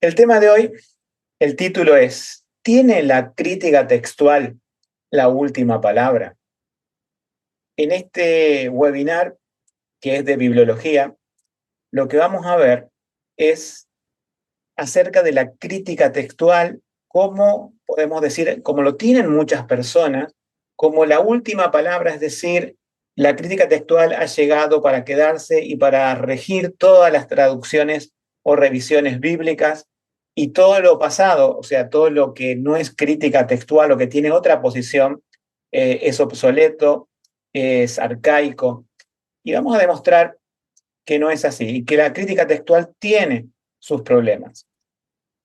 El tema de hoy, el título es, ¿tiene la crítica textual la última palabra? En este webinar, que es de bibliología, lo que vamos a ver es acerca de la crítica textual, como podemos decir, como lo tienen muchas personas, como la última palabra, es decir, la crítica textual ha llegado para quedarse y para regir todas las traducciones o revisiones bíblicas, y todo lo pasado, o sea, todo lo que no es crítica textual o que tiene otra posición, es obsoleto, es arcaico. Y vamos a demostrar que no es así y que la crítica textual tiene sus problemas.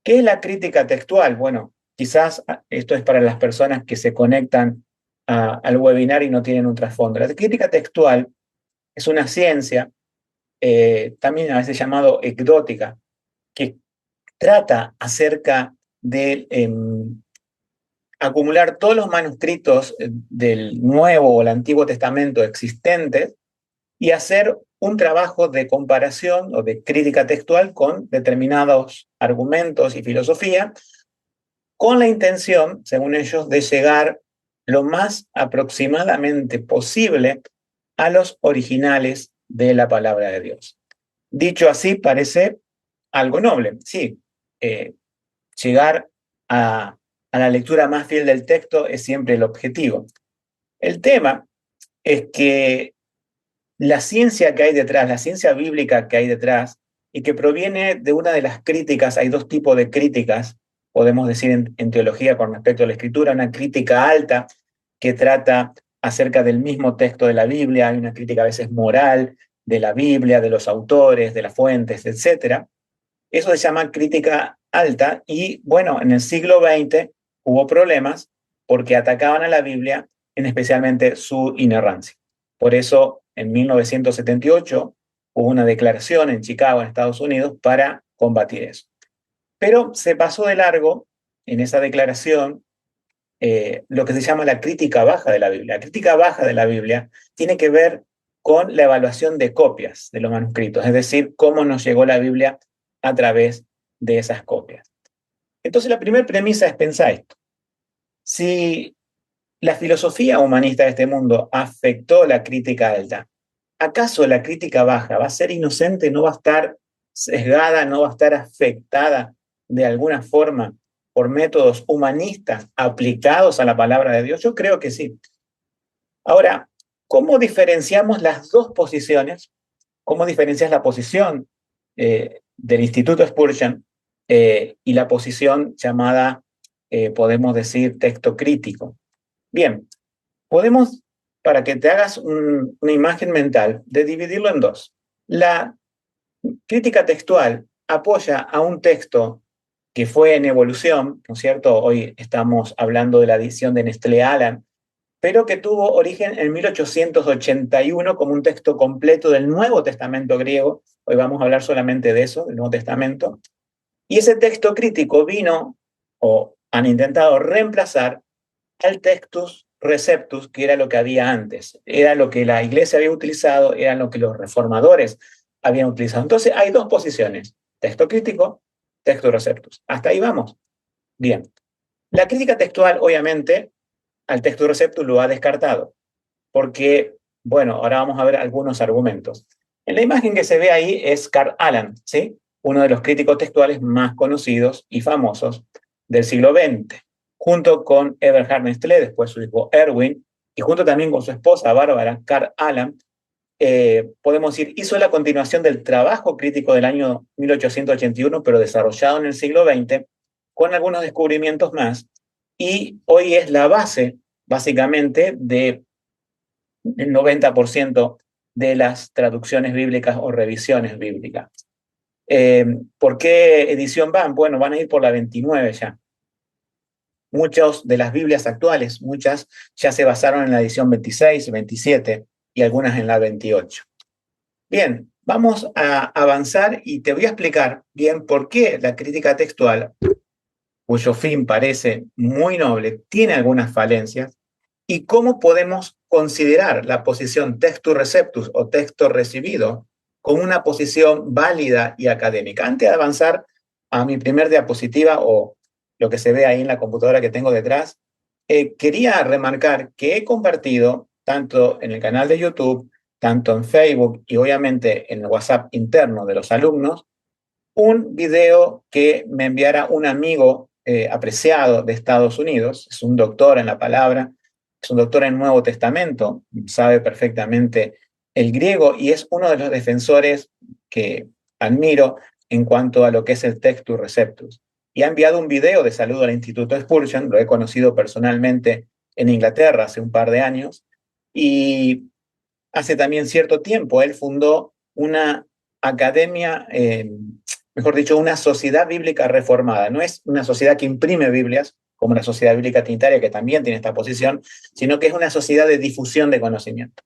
¿Qué es la crítica textual? Bueno, quizás esto es para las personas que se conectan al webinar y no tienen un trasfondo. La crítica textual es una ciencia, también a veces llamado ecdótica, que trata acerca de acumular todos los manuscritos del Nuevo o el Antiguo Testamento existentes y hacer un trabajo de comparación o de crítica textual con determinados argumentos y filosofía, con la intención, según ellos, de llegar lo más aproximadamente posible a los originales de la palabra de Dios. Dicho así, parece algo noble. Sí, llegar a la lectura más fiel del texto es siempre el objetivo. El tema es que la ciencia que hay detrás, la ciencia bíblica que hay detrás, y que proviene de una de las críticas, hay dos tipos de críticas, podemos decir en teología con respecto a la escritura, una crítica alta que trata acerca del mismo texto de la Biblia, hay una crítica a veces moral de la Biblia, de los autores, de las fuentes, etc. Eso se llama crítica alta y bueno, en el siglo XX hubo problemas porque atacaban a la Biblia, en especialmente su inerrancia. Por eso, en 1978 hubo una declaración en Chicago, en Estados Unidos, para combatir eso. Pero se pasó de largo en esa declaración lo que se llama la crítica baja de la Biblia. La crítica baja de la Biblia tiene que ver con la evaluación de copias de los manuscritos, es decir, cómo nos llegó la Biblia a través de esas copias. Entonces, la primera premisa es pensar esto. Si la filosofía humanista de este mundo afectó la crítica alta, ¿acaso la crítica baja va a ser inocente, no va a estar sesgada, no va a estar afectada de alguna forma por métodos humanistas aplicados a la palabra de Dios? Yo creo que sí. Ahora, ¿cómo diferenciamos las dos posiciones? ¿Cómo diferencias la posición del Instituto Spurgeon y la posición llamada, podemos decir, texto crítico? Bien, podemos, para que te hagas una imagen mental, de dividirlo en dos. La crítica textual apoya a un texto que fue en evolución, ¿no es cierto? Hoy estamos hablando de la edición de Nestlé Aland, pero que tuvo origen en 1881 como un texto completo del Nuevo Testamento griego. Hoy vamos a hablar solamente de eso, del Nuevo Testamento. Y ese texto crítico vino, o han intentado reemplazar, al Textus Receptus, que era lo que había antes. Era lo que la iglesia había utilizado, era lo que los reformadores habían utilizado. Entonces hay dos posiciones, texto crítico, Textus Receptus. Hasta ahí vamos. Bien. La crítica textual, obviamente, al Textus Receptus lo ha descartado, porque, bueno, ahora vamos a ver algunos argumentos. En la imagen que se ve ahí es Karl Aland, ¿sí? Uno de los críticos textuales más conocidos y famosos del siglo XX, junto con Eberhard Nestlé, después su hijo Erwin, y junto también con su esposa Bárbara, Karl Aland, podemos decir, hizo la continuación del trabajo crítico del año 1881, pero desarrollado en el siglo XX, con algunos descubrimientos más, y hoy es la base, básicamente, del 90% de las traducciones bíblicas o revisiones bíblicas. ¿Por qué edición van? Bueno, van a ir por la 29 ya. Muchas de las Biblias actuales, muchas ya se basaron en la edición 26, 27 y algunas en la 28. Bien, vamos a avanzar y te voy a explicar bien por qué la crítica textual, cuyo fin parece muy noble, tiene algunas falencias, y cómo podemos considerar la posición textus receptus o texto recibido como una posición válida y académica. Antes de avanzar, a mi primer diapositiva o lo que se ve ahí en la computadora que tengo detrás, quería remarcar que he compartido tanto en el canal de YouTube, tanto en Facebook y obviamente en el WhatsApp interno de los alumnos, un video que me enviara un amigo apreciado de Estados Unidos, es un doctor en la palabra, es un doctor en Nuevo Testamento, sabe perfectamente el griego y es uno de los defensores que admiro en cuanto a lo que es el Textus Receptus. Y ha enviado un video de saludo al Instituto Spurgeon, lo he conocido personalmente en Inglaterra hace un par de años, y hace también cierto tiempo él fundó una academia, mejor dicho, una sociedad bíblica reformada. No es una sociedad que imprime Biblias, como la Sociedad Bíblica Trinitaria, que también tiene esta posición, sino que es una sociedad de difusión de conocimiento.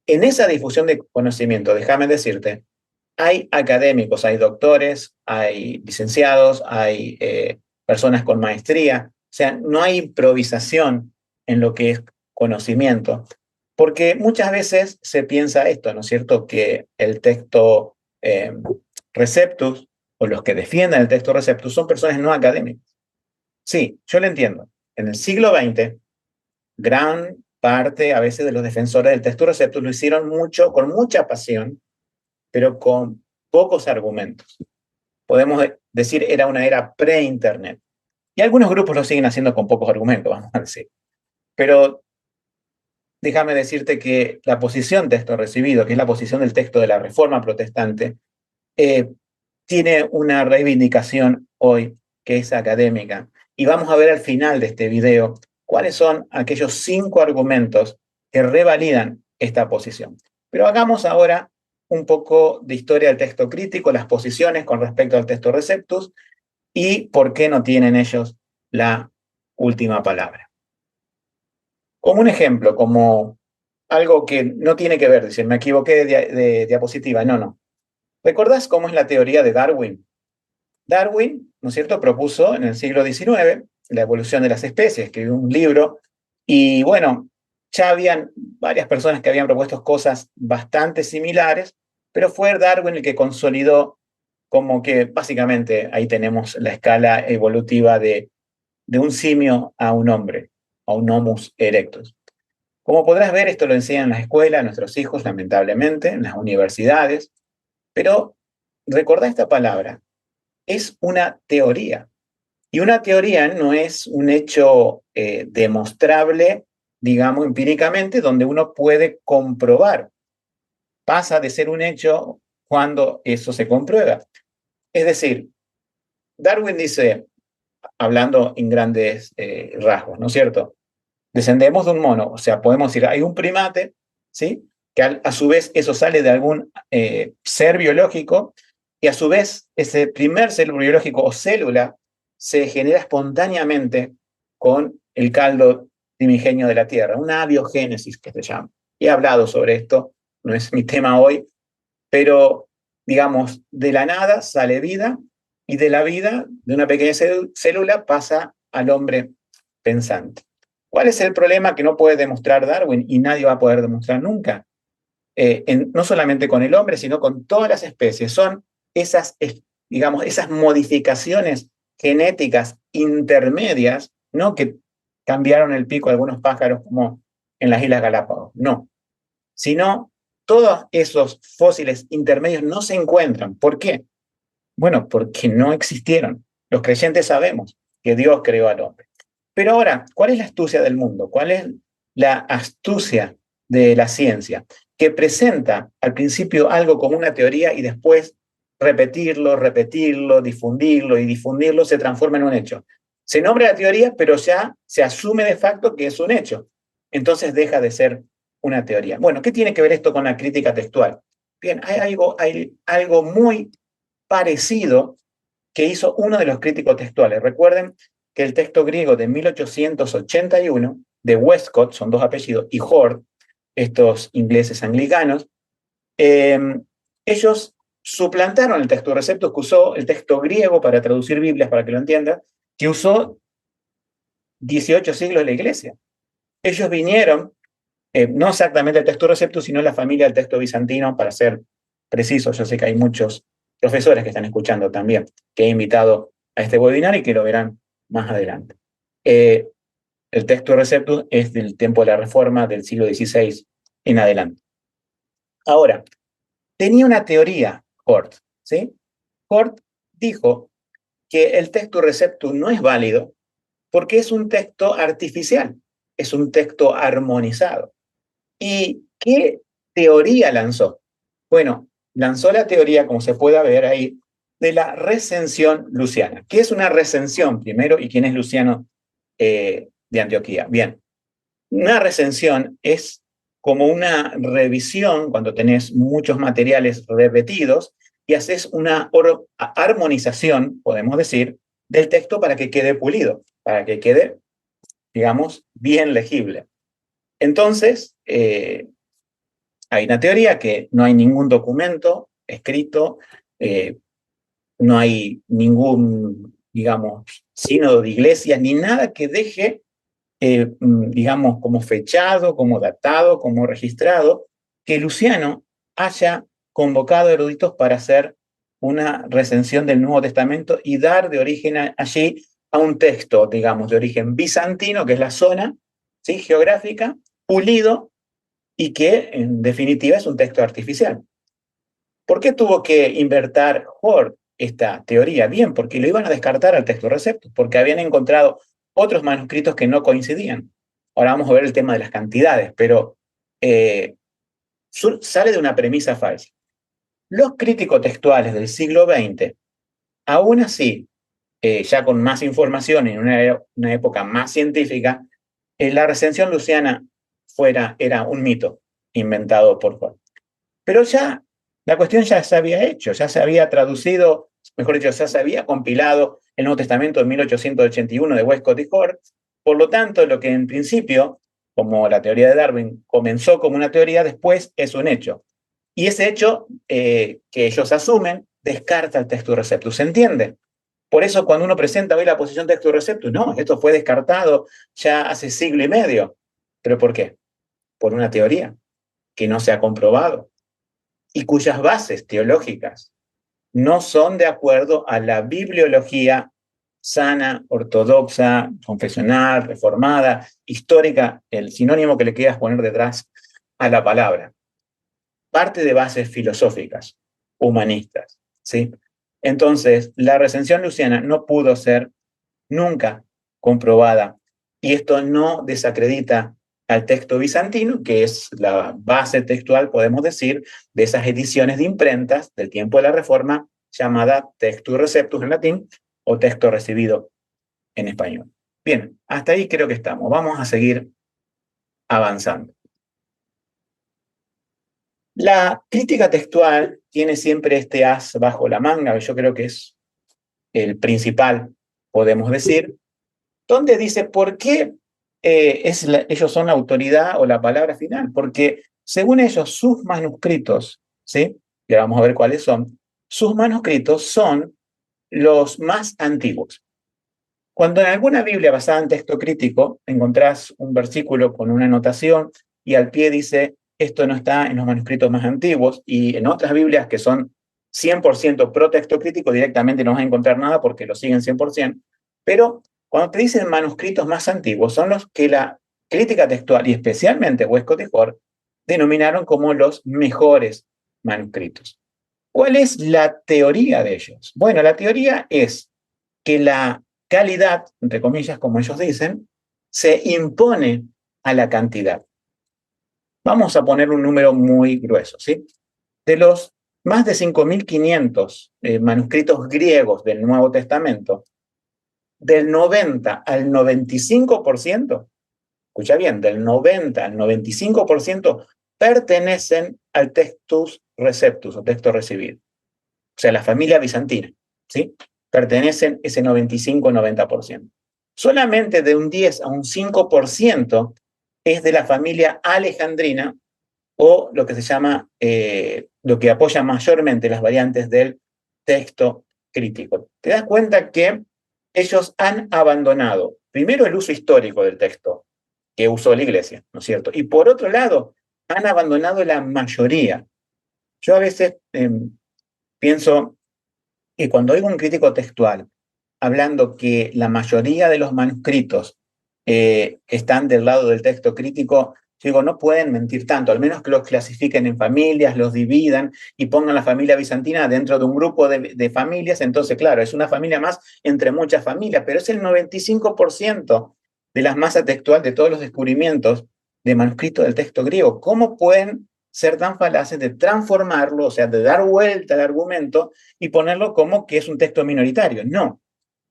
En esa difusión de conocimiento, déjame decirte, hay académicos, hay doctores, hay licenciados, hay personas con maestría. O sea, no hay improvisación en lo que es conocimiento, porque muchas veces se piensa esto, ¿no es cierto? Que el texto Receptus o los que defiendan el texto Receptus son personas no académicas. Sí, yo lo entiendo. En el siglo XX, gran parte a veces de los defensores del texto Receptus lo hicieron mucho, con mucha pasión, pero con pocos argumentos. Podemos decir era una era pre-internet. Y algunos grupos lo siguen haciendo con pocos argumentos, vamos a decir. Pero déjame decirte que la posición texto recibido, que es la posición del texto de la Reforma Protestante, tiene una reivindicación hoy que es académica. Y vamos a ver al final de este video cuáles son aquellos 5 argumentos que revalidan esta posición. Pero hagamos ahora un poco de historia del texto crítico, las posiciones con respecto al texto Receptus y por qué no tienen ellos la última palabra. Como un ejemplo, como algo que no tiene que ver, decir, me equivoqué de diapositiva, no. ¿Recordás cómo es la teoría de Darwin? Darwin, ¿no es cierto?, propuso en el siglo XIX la evolución de las especies, escribió un libro y bueno, ya habían varias personas que habían propuesto cosas bastante similares, pero fue Darwin el que consolidó como que básicamente ahí tenemos la escala evolutiva de un simio a un hombre, a un Homus erectus. Como podrás ver, esto lo enseñan en la escuela a nuestros hijos, lamentablemente, en las universidades, pero recordá esta palabra, es una teoría. Y una teoría no es un hecho demostrable, digamos, empíricamente, donde uno puede comprobar. Pasa de ser un hecho cuando eso se comprueba. Es decir, Darwin dice, hablando en grandes rasgos, ¿no es cierto? Descendemos de un mono, o sea, podemos decir, hay un primate, ¿sí? Que a su vez eso sale de algún ser biológico, y a su vez ese primer ser biológico o célula se genera espontáneamente con el caldo primigenio de la Tierra, una abiogénesis que se llama. He hablado sobre esto, no es mi tema hoy, pero digamos, de la nada sale vida y de la vida, de una pequeña célula, pasa al hombre pensante. ¿Cuál es el problema que no puede demostrar Darwin y nadie va a poder demostrar nunca? No solamente con el hombre, sino con todas las especies. Son esas, digamos, esas modificaciones genéticas intermedias, no que cambiaron el pico de algunos pájaros como en las Islas Galápagos, no, sino todos esos fósiles intermedios no se encuentran. ¿Por qué? Bueno, porque no existieron. Los creyentes sabemos que Dios creó al hombre. Pero ahora, ¿cuál es la astucia del mundo? ¿Cuál es la astucia de la ciencia? Que presenta al principio algo como una teoría y después repetirlo, difundirlo y difundirlo se transforma en un hecho. Se nombra la teoría, pero ya se asume de facto que es un hecho. Entonces deja de ser una teoría. Bueno, ¿qué tiene que ver esto con la crítica textual? Bien, hay algo muy parecido que hizo uno de los críticos textuales. Recuerden que el texto griego de 1881, de Westcott, son 2 apellidos, y Hort, estos ingleses anglicanos, ellos suplantaron el texto Receptus, que usó el texto griego para traducir Biblias, para que lo entiendan, que usó 18 siglos de la iglesia. Ellos vinieron, no exactamente el texto Receptus, sino la familia del texto bizantino, para ser precisos. Yo sé que hay muchos profesores que están escuchando también, que he invitado a este webinar y que lo verán más adelante. El Textus Receptus es del tiempo de la Reforma del siglo XVI en adelante. Ahora, tenía una teoría Hort, ¿sí? Hort dijo que el Textus Receptus no es válido porque es un texto artificial, es un texto armonizado. ¿Y qué teoría lanzó? Bueno, lanzó la teoría, como se puede ver ahí, de la recensión luciana. ¿Qué es una recensión primero y quién es Luciano de Antioquía? Bien, una recensión es como una revisión cuando tenés muchos materiales repetidos y haces una armonización, podemos decir, del texto para que quede pulido, para que quede, digamos, bien legible. Entonces, hay una teoría que no hay ningún documento escrito, no hay ningún, digamos, sínodo de iglesias, ni nada que deje, digamos, como fechado, como datado, como registrado, que Luciano haya convocado eruditos para hacer una recensión del Nuevo Testamento y dar de origen allí a un texto, digamos, de origen bizantino, que es la zona, ¿sí?, geográfica, pulido, y que en definitiva es un texto artificial. ¿Por qué tuvo que invertir Hort esta teoría? Bien, porque lo iban a descartar al Textus Receptus, porque habían encontrado otros manuscritos que no coincidían. Ahora vamos a ver el tema de las cantidades, pero sale de una premisa falsa. Los críticos textuales del siglo XX, aún así, ya con más información en una época más científica, la recensión luciana era un mito inventado por Hort. Pero ya la cuestión ya se había hecho, ya se había traducido, mejor dicho, ya se había compilado el Nuevo Testamento en 1881 de Westcott y Hort. Por lo tanto, lo que en principio, como la teoría de Darwin, comenzó como una teoría, después es un hecho. Y ese hecho que ellos asumen descarta el Textus Receptus. ¿Se entiende? Por eso cuando uno presenta hoy la posición Textus Receptus, no, esto fue descartado ya hace siglo y medio. ¿Pero por qué? Por una teoría que no se ha comprobado y cuyas bases teológicas no son de acuerdo a la bibliología sana, ortodoxa, confesional, reformada, histórica, el sinónimo que le quieras poner detrás a la palabra. Parte de bases filosóficas, humanistas, ¿sí? Entonces, la recensión luciana no pudo ser nunca comprobada y esto no desacredita al texto bizantino, que es la base textual, podemos decir, de esas ediciones de imprentas del tiempo de la Reforma, llamada Textus Receptus en latín o texto recibido en español. Bien, hasta ahí creo que estamos. Vamos a seguir avanzando. La crítica textual tiene siempre este as bajo la manga, que yo creo que es el principal, podemos decir, donde dice por qué ellos son la autoridad o la palabra final, porque según ellos sus manuscritos, ¿sí? Y ahora vamos a ver cuáles son, sus manuscritos son los más antiguos. Cuando en alguna Biblia basada en texto crítico encontrás un versículo con una anotación y al pie dice esto no está en los manuscritos más antiguos, y en otras Biblias que son 100% pro texto crítico directamente no vas a encontrar nada porque lo siguen 100%, pero cuando te dicen manuscritos más antiguos son los que la crítica textual y especialmente Westcott y Hort denominaron como los mejores manuscritos. ¿Cuál es la teoría de ellos? Bueno, la teoría es que la calidad, entre comillas, como ellos dicen, se impone a la cantidad. Vamos a poner un número muy grueso, ¿sí? De los más de 5.500 manuscritos griegos del Nuevo Testamento, del 90 al 95%, escucha bien, del 90 al 95% pertenecen al Textus Receptus o texto recibido, o sea, la familia bizantina, ¿sí? Pertenecen ese 95-90%. Solamente de un 10 a un 5% es de la familia alejandrina o lo que se llama, lo que apoya mayormente las variantes del texto crítico. Te das cuenta que ellos han abandonado primero el uso histórico del texto que usó la iglesia, ¿no es cierto? Y por otro lado, han abandonado la mayoría. Yo a veces pienso Y cuando oigo un crítico textual hablando que la mayoría de los manuscritos están del lado del texto crítico, yo digo, no pueden mentir tanto, al menos que los clasifiquen en familias, los dividan y pongan la familia bizantina dentro de un grupo de familias. Entonces, claro, es una familia más entre muchas familias, pero es el 95% de la masa textual de todos los descubrimientos de manuscritos del texto griego. ¿Cómo pueden ser tan falaces de transformarlo, o sea, de dar vuelta al argumento y ponerlo como que es un texto minoritario? No,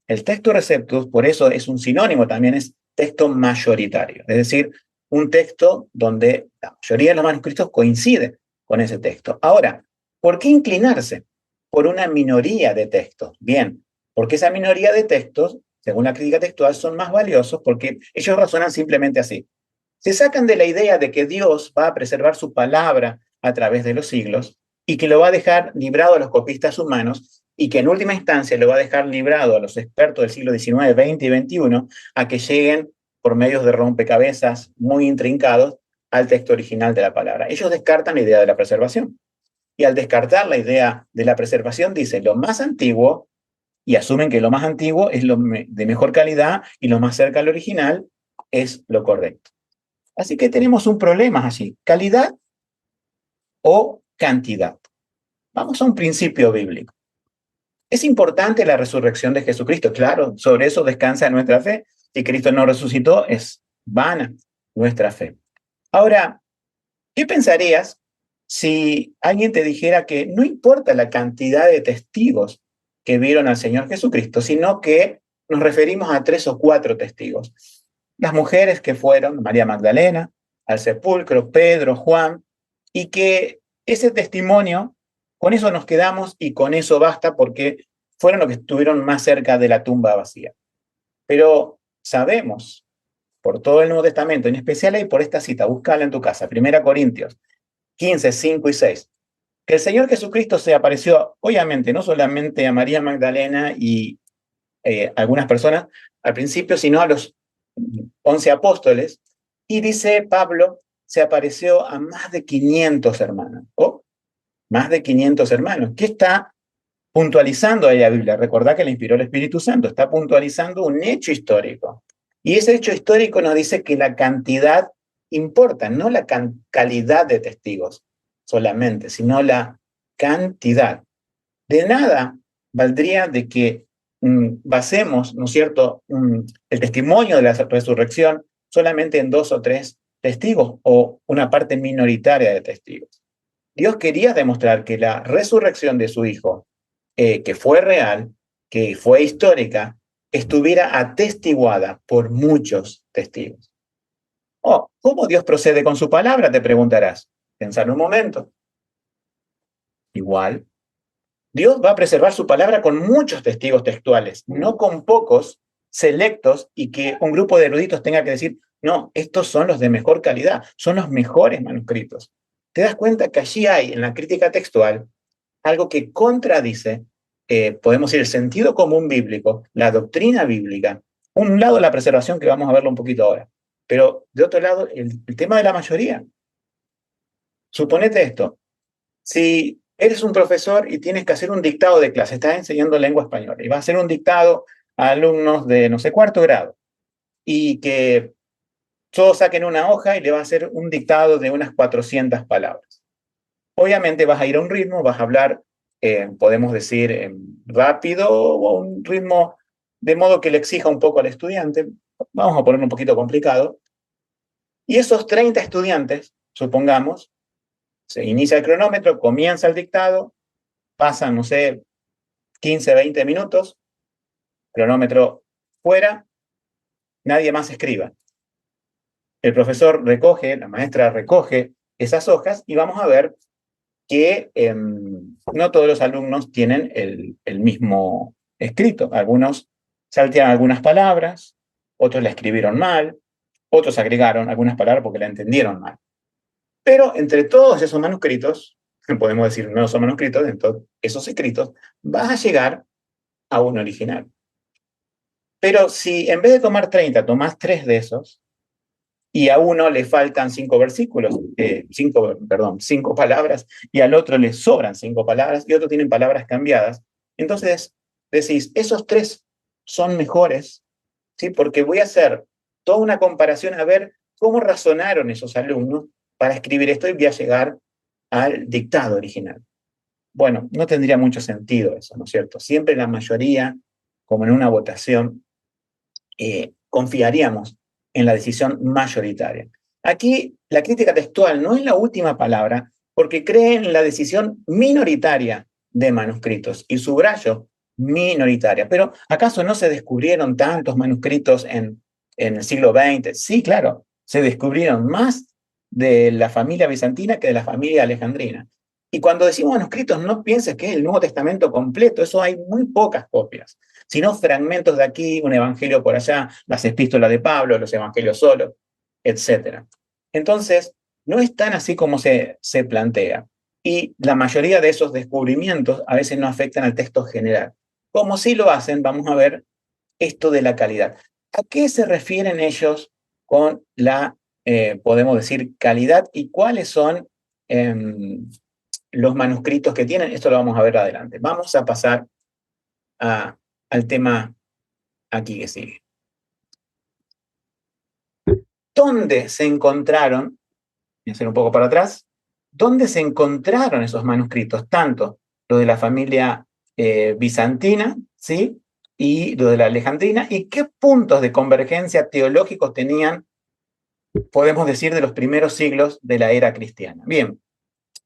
el texto receptus, por eso es un sinónimo también, es texto mayoritario, es decir, un texto donde la mayoría de los manuscritos coincide con ese texto. Ahora, ¿por qué inclinarse por una minoría de textos? Bien, porque esa minoría de textos, según la crítica textual, son más valiosos porque ellos razonan simplemente así. Se sacan de la idea de que Dios va a preservar su palabra a través de los siglos y que lo va a dejar librado a los copistas humanos y que en última instancia lo va a dejar librado a los expertos del siglo XIX, XX y XXI a que lleguen por medios de rompecabezas muy intrincados al texto original de la palabra. Ellos descartan la idea de la preservación. Y al descartar la idea de la preservación, dicen lo más antiguo y asumen que lo más antiguo es lo de mejor calidad y lo más cerca al original es lo correcto. Así que tenemos un problema allí, calidad o cantidad. Vamos a un principio bíblico. ¿Es importante la resurrección de Jesucristo? Claro, sobre eso descansa nuestra fe. Si Cristo no resucitó, es vana nuestra fe. Ahora, ¿qué pensarías si alguien te dijera que no importa la cantidad de testigos que vieron al Señor Jesucristo, sino que nos referimos a 3 o 4 testigos? Las mujeres que fueron, María Magdalena, al sepulcro, Pedro, Juan, y que ese testimonio, con eso nos quedamos y con eso basta porque fueron los que estuvieron más cerca de la tumba vacía. Pero sabemos, por todo el Nuevo Testamento, en especial ahí por esta cita, búscala en tu casa, 1 Corintios 15, 5 y 6, que el Señor Jesucristo se apareció, obviamente, no solamente a María Magdalena y algunas personas al principio, sino a los 11 apóstoles, y dice Pablo, se apareció a más de 500 hermanos, o más de 500 hermanos. ¿Qué está puntualizando ahí la Biblia? Recordá que le inspiró el Espíritu Santo, está puntualizando un hecho histórico. Y ese hecho histórico nos dice que la cantidad importa, no la calidad de testigos solamente, sino la cantidad. De nada valdría de que basemos, ¿no es cierto?, el testimonio de la resurrección solamente en 2 o 3 testigos o una parte minoritaria de testigos. Dios quería demostrar que la resurrección de su Hijo, que fue real, que fue histórica, estuviera atestiguada por muchos testigos. Oh, ¿cómo Dios procede con su palabra? Te preguntarás. Pensar un momento. Igual, Dios va a preservar su palabra con muchos testigos textuales, no con pocos selectos y que un grupo de eruditos tenga que decir, no, estos son los de mejor calidad, son los mejores manuscritos. Te das cuenta que allí hay en la crítica textual algo que contradice, podemos decir, el sentido común bíblico, la doctrina bíblica. Un lado la preservación, que vamos a verlo un poquito ahora, pero de otro lado el tema de la mayoría. Suponete esto, si eres un profesor y tienes que hacer un dictado de clase, estás enseñando lengua española y vas a hacer un dictado a alumnos de, no sé, cuarto grado y que todos saquen una hoja y le vas a hacer un dictado de unas 400 palabras. Obviamente vas a ir a un ritmo, vas a hablar, podemos decir, rápido o un ritmo de modo que le exija un poco al estudiante. Vamos a ponerlo un poquito complicado. Y esos 30 estudiantes, supongamos, se inicia el cronómetro, comienza el dictado, pasan, no sé, 15, 20 minutos, cronómetro fuera, nadie más escriba. El profesor recoge, la maestra recoge esas hojas y vamos a ver que no todos los alumnos tienen el mismo escrito. Algunos saltearon algunas palabras, otros la escribieron mal, otros agregaron algunas palabras porque la entendieron mal. Pero entre todos esos manuscritos, podemos decir no son manuscritos, dentro de esos escritos, vas a llegar a un original. Pero si en vez de tomar 30, tomás 3 de esos, y a uno le faltan 5 versículos, 5 palabras, y al otro le sobran 5 palabras, y otro tienen palabras cambiadas, Entonces decís, esos tres son mejores, ¿sí? Porque voy a hacer toda una comparación a ver cómo razonaron esos alumnos para escribir esto y voy a llegar al dictado original. Bueno, no tendría mucho sentido eso, ¿no es cierto? Siempre la mayoría, como en una votación, confiaríamos en la decisión mayoritaria. Aquí la crítica textual no es la última palabra porque cree en la decisión minoritaria de manuscritos y subrayo minoritaria. Pero ¿acaso no se descubrieron tantos manuscritos en el siglo XX? Sí, claro, se descubrieron más de la familia bizantina que de la familia alejandrina. Y cuando decimos manuscritos, no pienses que es el Nuevo Testamento completo, eso hay muy pocas copias, sino fragmentos de aquí, un evangelio por allá, las epístolas de Pablo, los evangelios solos, etc. Entonces, no es tan así como se plantea. Y la mayoría de esos descubrimientos a veces no afectan al texto general. Como sí lo hacen, vamos a ver esto de la calidad. ¿A qué se refieren ellos con la, podemos decir, calidad y cuáles son eh, los manuscritos que tienen? Esto lo vamos a ver adelante. Vamos a pasar al tema aquí que sigue. ¿Dónde se encontraron, voy a hacer un poco para atrás, dónde se encontraron esos manuscritos? Tanto los de la familia bizantina, ¿sí? Y los de la alejandrina, y qué puntos de convergencia teológicos tenían, podemos decir, de los primeros siglos de la era cristiana. Bien,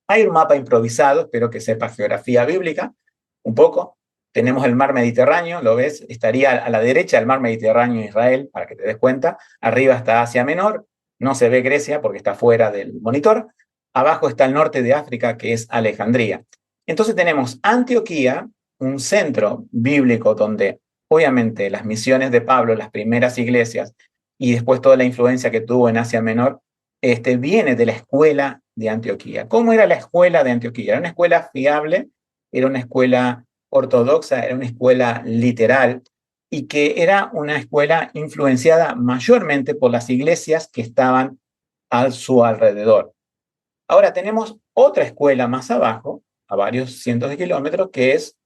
hay un mapa improvisado, espero que sepa geografía bíblica, un poco. Tenemos el mar Mediterráneo, ¿lo ves? Estaría a la derecha del mar Mediterráneo Israel, para que te des cuenta. Arriba está Asia Menor, no se ve Grecia porque está fuera del monitor. Abajo está el norte de África, que es Alejandría. Entonces tenemos Antioquía, un centro bíblico donde obviamente las misiones de Pablo, las primeras iglesias, y después toda la influencia que tuvo en Asia Menor, viene de la escuela de Antioquía. ¿Cómo era la escuela de Antioquía? Era una escuela fiable, era una escuela ortodoxa, era una escuela literal y que era una escuela influenciada mayormente por las iglesias que estaban a su alrededor. Ahora tenemos otra escuela más abajo, a varios cientos de kilómetros, que es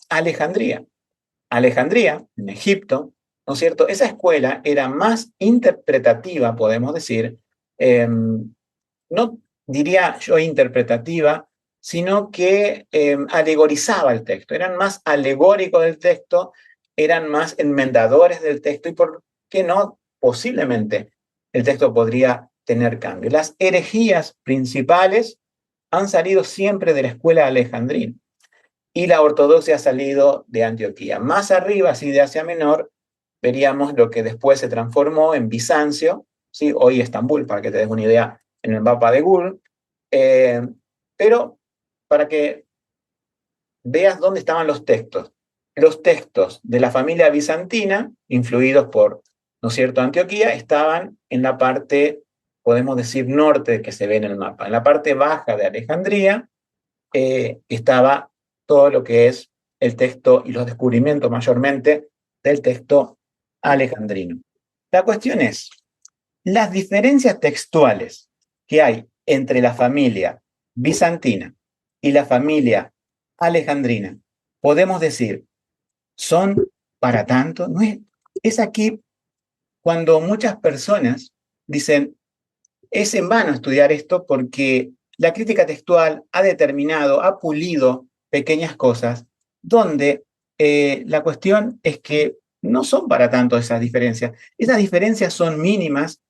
Alejandría. Alejandría, en Egipto, ¿no es cierto? Esa escuela era más interpretativa, podemos decir, no diría yo interpretativa, sino que alegorizaba el texto, eran más alegóricos del texto, eran más enmendadores del texto y por qué no, posiblemente el texto podría tener cambio. Las herejías principales han salido siempre de la escuela alejandrina y la ortodoxia ha salido de Antioquía. Más arriba, así de Asia Menor, veríamos lo que después se transformó en Bizancio, ¿sí? Hoy Estambul, para que te des una idea en el mapa de Google, pero para que veas dónde estaban los textos. Los textos de la familia bizantina, influidos por, ¿no es cierto?, Antioquía, estaban en la parte, podemos decir, norte que se ve en el mapa. En la parte baja de Alejandría estaba todo lo que es el texto y los descubrimientos mayormente del texto alejandrino. La cuestión es, las diferencias textuales que hay entre la familia bizantina y la familia alejandrina, podemos decir, son para tanto. No es aquí cuando muchas personas dicen, es en vano estudiar esto porque la crítica textual ha determinado, ha pulido pequeñas cosas donde la cuestión es que no son para tanto esas diferencias. Esas diferencias son mínimas,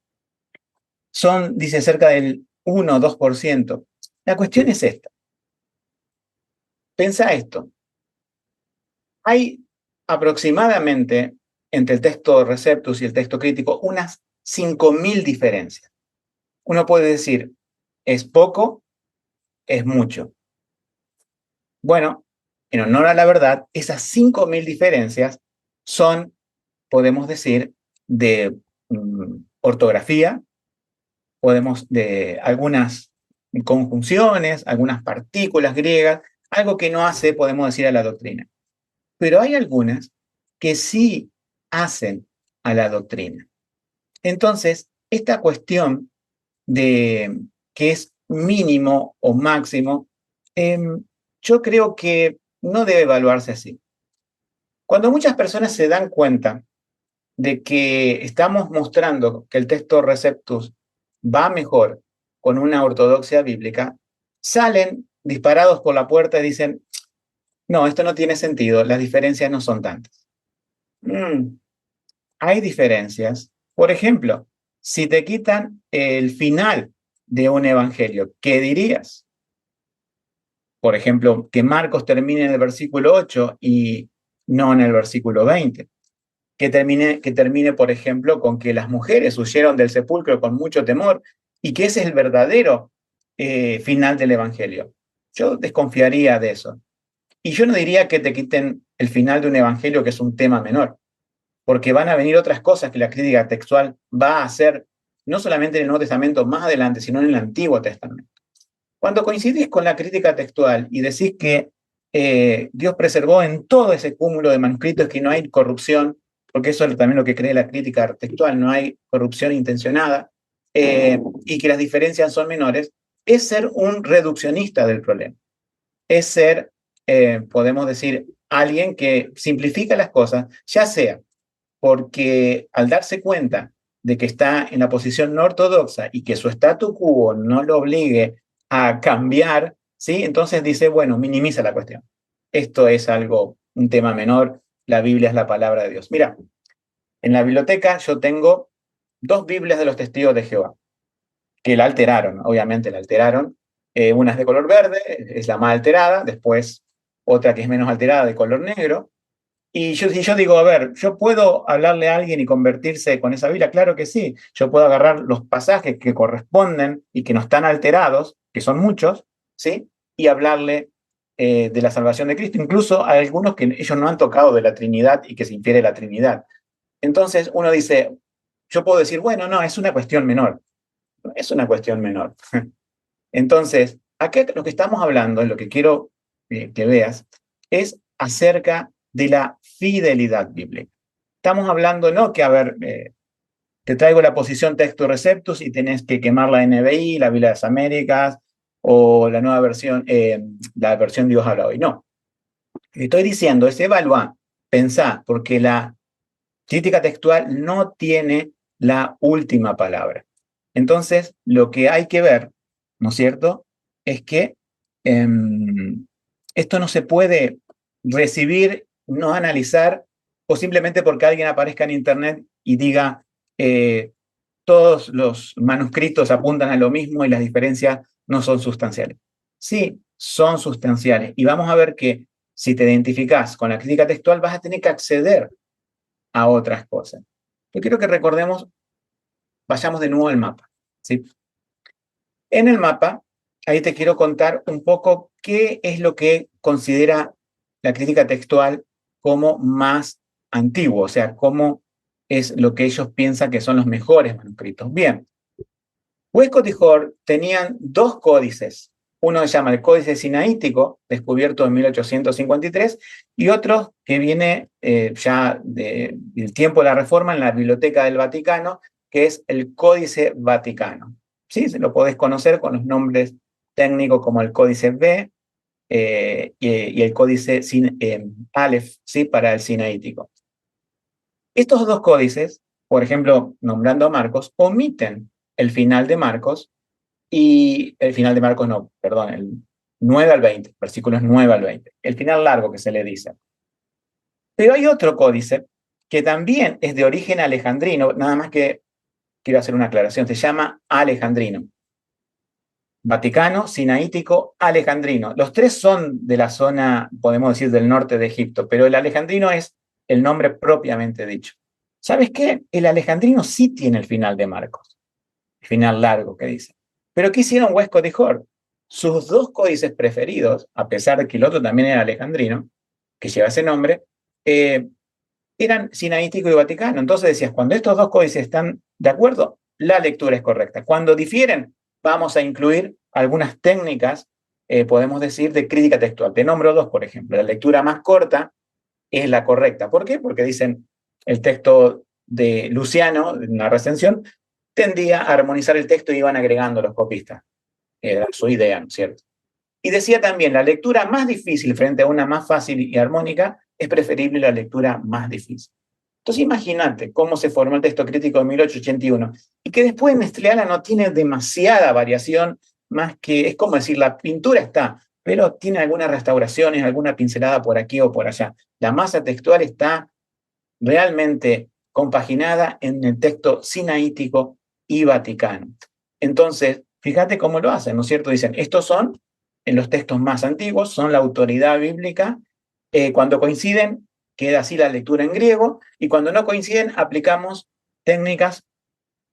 son, dice, cerca del 1 o 2%. La cuestión es esta. Pensa esto. Hay aproximadamente entre el texto Receptus y el texto crítico unas 5.000 diferencias. Uno puede decir, es poco, es mucho. Bueno, en honor a la verdad, esas 5.000 diferencias son, podemos decir, de ortografía, podemos de algunas conjunciones, algunas partículas griegas, algo que no hace, podemos decir, a la doctrina. Pero hay algunas que sí hacen a la doctrina. Entonces, esta cuestión de que es mínimo o máximo, yo creo que no debe evaluarse así. Cuando muchas personas se dan cuenta de que estamos mostrando que el texto Receptus va mejor con una ortodoxia bíblica, salen disparados por la puerta y dicen, no, esto no tiene sentido, las diferencias no son tantas. Hay diferencias. Por ejemplo, si te quitan el final de un evangelio, ¿qué dirías? Por ejemplo, que Marcos termine en el versículo 8 y no en el versículo 20. Que termine, por ejemplo, con que las mujeres huyeron del sepulcro con mucho temor y que ese es el verdadero final del evangelio. Yo desconfiaría de eso. Y yo no diría que te quiten el final de un evangelio que es un tema menor, porque van a venir otras cosas que la crítica textual va a hacer, no solamente en el Nuevo Testamento más adelante, sino en el Antiguo Testamento. Cuando coincidís con la crítica textual y decís que Dios preservó en todo ese cúmulo de manuscritos que no hay corrupción, porque eso es también lo que cree la crítica textual, no hay corrupción intencionada, y que las diferencias son menores, es ser un reduccionista del problema. Es ser, podemos decir, alguien que simplifica las cosas, ya sea porque al darse cuenta de que está en la posición no ortodoxa y que su statu quo no lo obligue a cambiar, ¿sí? Entonces dice, bueno, minimiza la cuestión. Esto es algo, un tema menor, la Biblia es la palabra de Dios. Mira, en la biblioteca yo tengo 2 Biblias de los testigos de Jehová, que la alteraron, obviamente la alteraron. Una es de color verde, es la más alterada, después otra que es menos alterada de color negro, y si yo digo, a ver, ¿yo puedo hablarle a alguien y convertirse con esa Biblia? Claro que sí. Yo puedo agarrar los pasajes que corresponden y que no están alterados, que son muchos, ¿sí? Y hablarle de la salvación de Cristo, incluso a algunos que ellos no han tocado de la Trinidad y que se infiere la Trinidad. Entonces uno dice, yo puedo decir, bueno, no, es una cuestión menor. No es una cuestión menor. Entonces, acá lo que estamos hablando, lo que quiero que veas, es acerca de la fidelidad bíblica. Estamos hablando, no que, a ver, te traigo la posición texto receptus y tenés que quemar la NBI, la Biblia de las Américas o la nueva versión, la versión Dios habla hoy. No. Lo que estoy diciendo es evaluar, pensar, porque la crítica textual no tiene la última palabra. Entonces, lo que hay que ver, ¿no es cierto?, es que eh, esto no se puede recibir, no analizar, o simplemente porque alguien aparezca en Internet y diga todos los manuscritos apuntan a lo mismo y las diferencias no son sustanciales. Sí, son sustanciales. Y vamos a ver que si te identificas con la crítica textual vas a tener que acceder a otras cosas. Yo quiero que recordemos, vayamos de nuevo al mapa, ¿sí? En el mapa, ahí te quiero contar un poco qué es lo que considera la crítica textual como más antiguo, o sea, cómo es lo que ellos piensan que son los mejores manuscritos. Bien, Westcott y Hort tenían 2 códices. Uno se llama el Códice Sinaítico, descubierto en 1853, y otro que viene ya del tiempo de la Reforma en la Biblioteca del Vaticano, que es el Códice Vaticano. ¿Sí? Se lo podés conocer con los nombres técnicos como el Códice B y el Códice Aleph, ¿sí? Para el Sinaítico. Estos 2 códices, por ejemplo, nombrando a Marcos, omiten el final de Marcos y el final de Marcos no, perdón, el 9 al 20, versículos 9 al 20, el final largo que se le dice. Pero hay otro códice que también es de origen alejandrino, nada más que quiero hacer una aclaración, se llama alejandrino. Vaticano, Sinaítico, alejandrino. Los 3 son de la zona, podemos decir, del norte de Egipto, pero el alejandrino es el nombre propiamente dicho. ¿Sabes qué? El alejandrino sí tiene el final de Marcos, el final largo que dice. Pero ¿qué hicieron Westcott y Hort? Sus 2 códices preferidos, a pesar de que el otro también era alejandrino, que lleva ese nombre, eran Sinaítico y Vaticano. Entonces decías, cuando estos 2 códices están de acuerdo, la lectura es correcta. Cuando difieren, vamos a incluir algunas técnicas, podemos decir, de crítica textual. Te nombro 2, por ejemplo. La lectura más corta es la correcta. ¿Por qué? Porque dicen el texto de Luciano, en la recensión, tendía a armonizar el texto y iban agregando los copistas. Era su idea, ¿no es cierto? Y decía también, la lectura más difícil frente a una más fácil y armónica es preferible la lectura más difícil. Entonces imagínate cómo se formó el texto crítico de 1881 y que después en Nestriana no tiene demasiada variación, más que, es como decir, la pintura está, pero tiene algunas restauraciones, alguna pincelada por aquí o por allá. La masa textual está realmente compaginada en el texto sinaítico y vaticano. Entonces, fíjate cómo lo hacen, ¿no es cierto? Dicen, estos son en los textos más antiguos, son la autoridad bíblica. Cuando coinciden, queda así la lectura en griego, y cuando no coinciden, aplicamos técnicas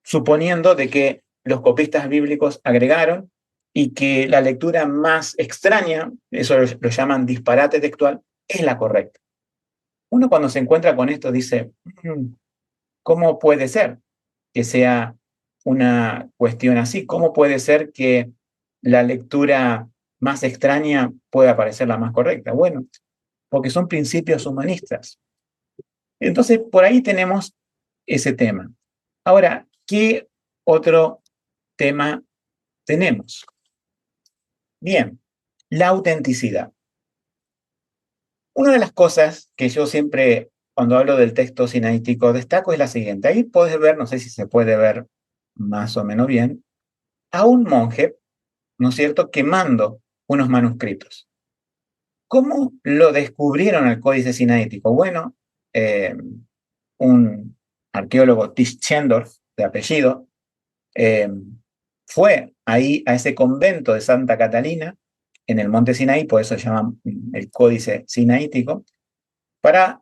suponiendo de que los copistas bíblicos agregaron y que la lectura más extraña, eso lo llaman disparate textual, es la correcta. Uno cuando se encuentra con esto dice, ¿cómo puede ser que sea una cuestión así? ¿Cómo puede ser que la lectura más extraña pueda parecer la más correcta? Bueno, porque son principios humanistas. Entonces, por ahí tenemos ese tema. Ahora, ¿qué otro tema tenemos? Bien, la autenticidad. Una de las cosas que yo siempre, cuando hablo del texto sinaítico, destaco es la siguiente. Ahí puedes ver, no sé si se puede ver más o menos bien, a un monje, ¿no es cierto?, quemando unos manuscritos. ¿Cómo lo descubrieron el Códice Sinaítico? Bueno, un arqueólogo, Tischendorf, de apellido, eh, fue ahí a ese convento de Santa Catalina, en el monte Sinaí, por eso se llama el Códice Sinaítico,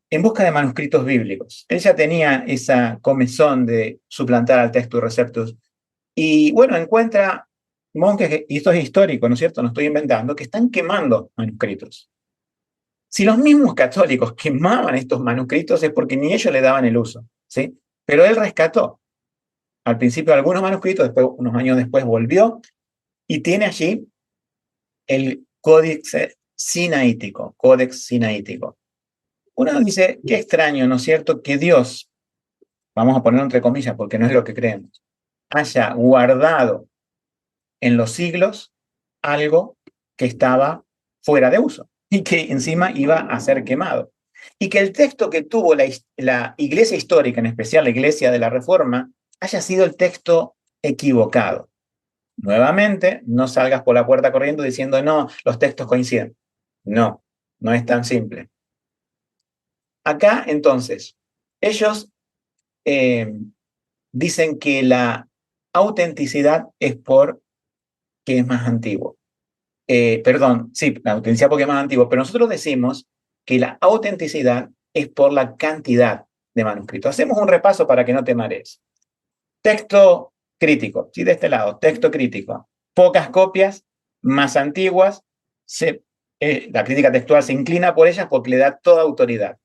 en busca de manuscritos bíblicos. Él ya tenía esa comezón de suplantar al Textus Receptus. Y bueno, encuentra monjes, y esto es histórico, ¿no es cierto? No estoy inventando, que están quemando manuscritos. Si los mismos católicos quemaban estos manuscritos es porque ni ellos le daban el uso, ¿sí? Pero él rescató al principio algunos manuscritos, después, unos años después volvió y tiene allí el Códice Sinaítico, Codex Sinaítico. Uno dice, qué extraño, ¿no es cierto?, que Dios, vamos a ponerlo entre comillas porque no es lo que creemos, haya guardado en los siglos algo que estaba fuera de uso y que encima iba a ser quemado. Y que el texto que tuvo la iglesia histórica, en especial la iglesia de la Reforma, haya sido el texto equivocado. Nuevamente, no salgas por la puerta corriendo diciendo, no, los textos coinciden. No, no es tan simple. Acá, entonces, ellos dicen que la autenticidad es porque es más antiguo. Perdón, sí, la autenticidad porque es más antiguo, pero nosotros decimos que la autenticidad es por la cantidad de manuscritos. Hacemos un repaso para que no te marees. Texto crítico, ¿sí? De este lado, texto crítico. Pocas copias, más antiguas, la crítica textual se inclina por ellas porque le da toda autoridad.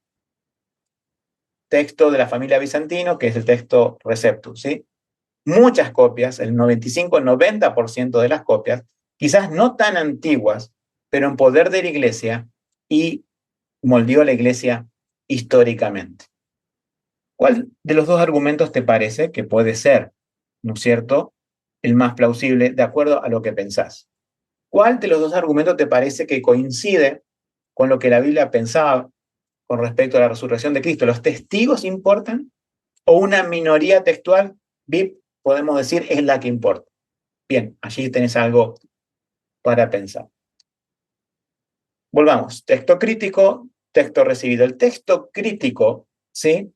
Texto de la familia bizantino, que es el texto Receptus, ¿sí? Muchas copias, el 95-90% de las copias, quizás no tan antiguas, pero en poder de la iglesia y moldeó a la iglesia históricamente. ¿Cuál de los dos argumentos te parece que puede ser, ¿no es cierto?, el más plausible de acuerdo a lo que pensás? ¿Cuál de los dos argumentos te parece que coincide con lo que la Biblia pensaba con respecto a la resurrección de Cristo? ¿Los testigos importan o una minoría textual, VIP, podemos decir, es la que importa? Bien, allí tenés algo para pensar. Volvamos, texto crítico, texto recibido. El texto crítico, ¿sí?,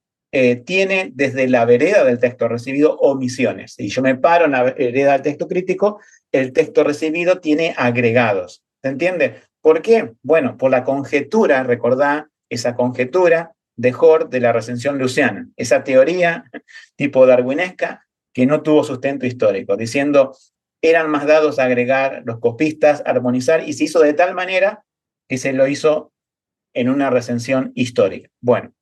tiene desde la vereda del texto recibido omisiones. Si yo me paro en la vereda del texto crítico, el texto recibido tiene agregados. ¿Se entiende? ¿Por qué? Bueno, por la conjetura, recordá esa conjetura de Hort de la recensión luciana, esa teoría tipo darwinesca que no tuvo sustento histórico, diciendo eran más dados a agregar los copistas, armonizar, y se hizo de tal manera que se lo hizo en una recensión histórica. Bueno,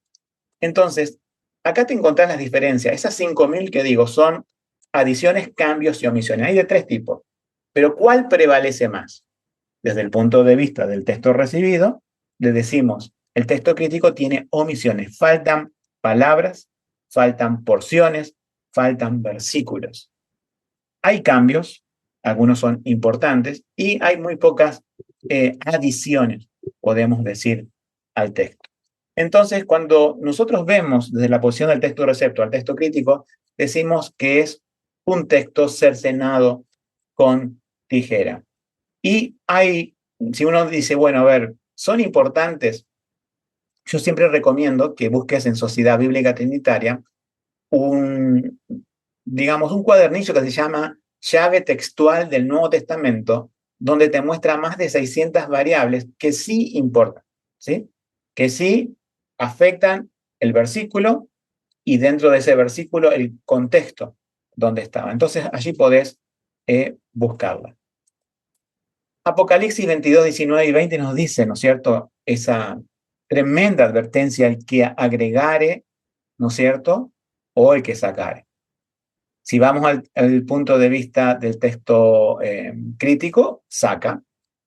entonces, acá te encontrás las diferencias. Esas 5.000 que digo son adiciones, cambios y omisiones. Hay de tres tipos. Pero ¿cuál prevalece más? Desde el punto de vista del texto recibido, le decimos, el texto crítico tiene omisiones. Faltan palabras, faltan porciones, faltan versículos. Hay cambios, algunos son importantes, y hay muy pocas adiciones, podemos decir, al texto. Entonces, cuando nosotros vemos desde la posición del texto recepto al texto crítico, decimos que es un texto cercenado con tijera. Y hay, si uno dice, bueno, a ver, ¿son importantes? Yo siempre recomiendo que busques en Sociedad Bíblica Trinitaria un, digamos, un cuadernillo que se llama Llave Textual del Nuevo Testamento, donde te muestra más de 600 variables que sí importan, ¿sí? Que sí afectan el versículo y dentro de ese versículo el contexto donde estaba. Entonces allí podés buscarla. Apocalipsis 22, 19 y 20 nos dice, ¿no es cierto?, esa tremenda advertencia, el que agregare, ¿no es cierto?, o el que sacare. Si vamos al punto de vista del texto crítico, saca,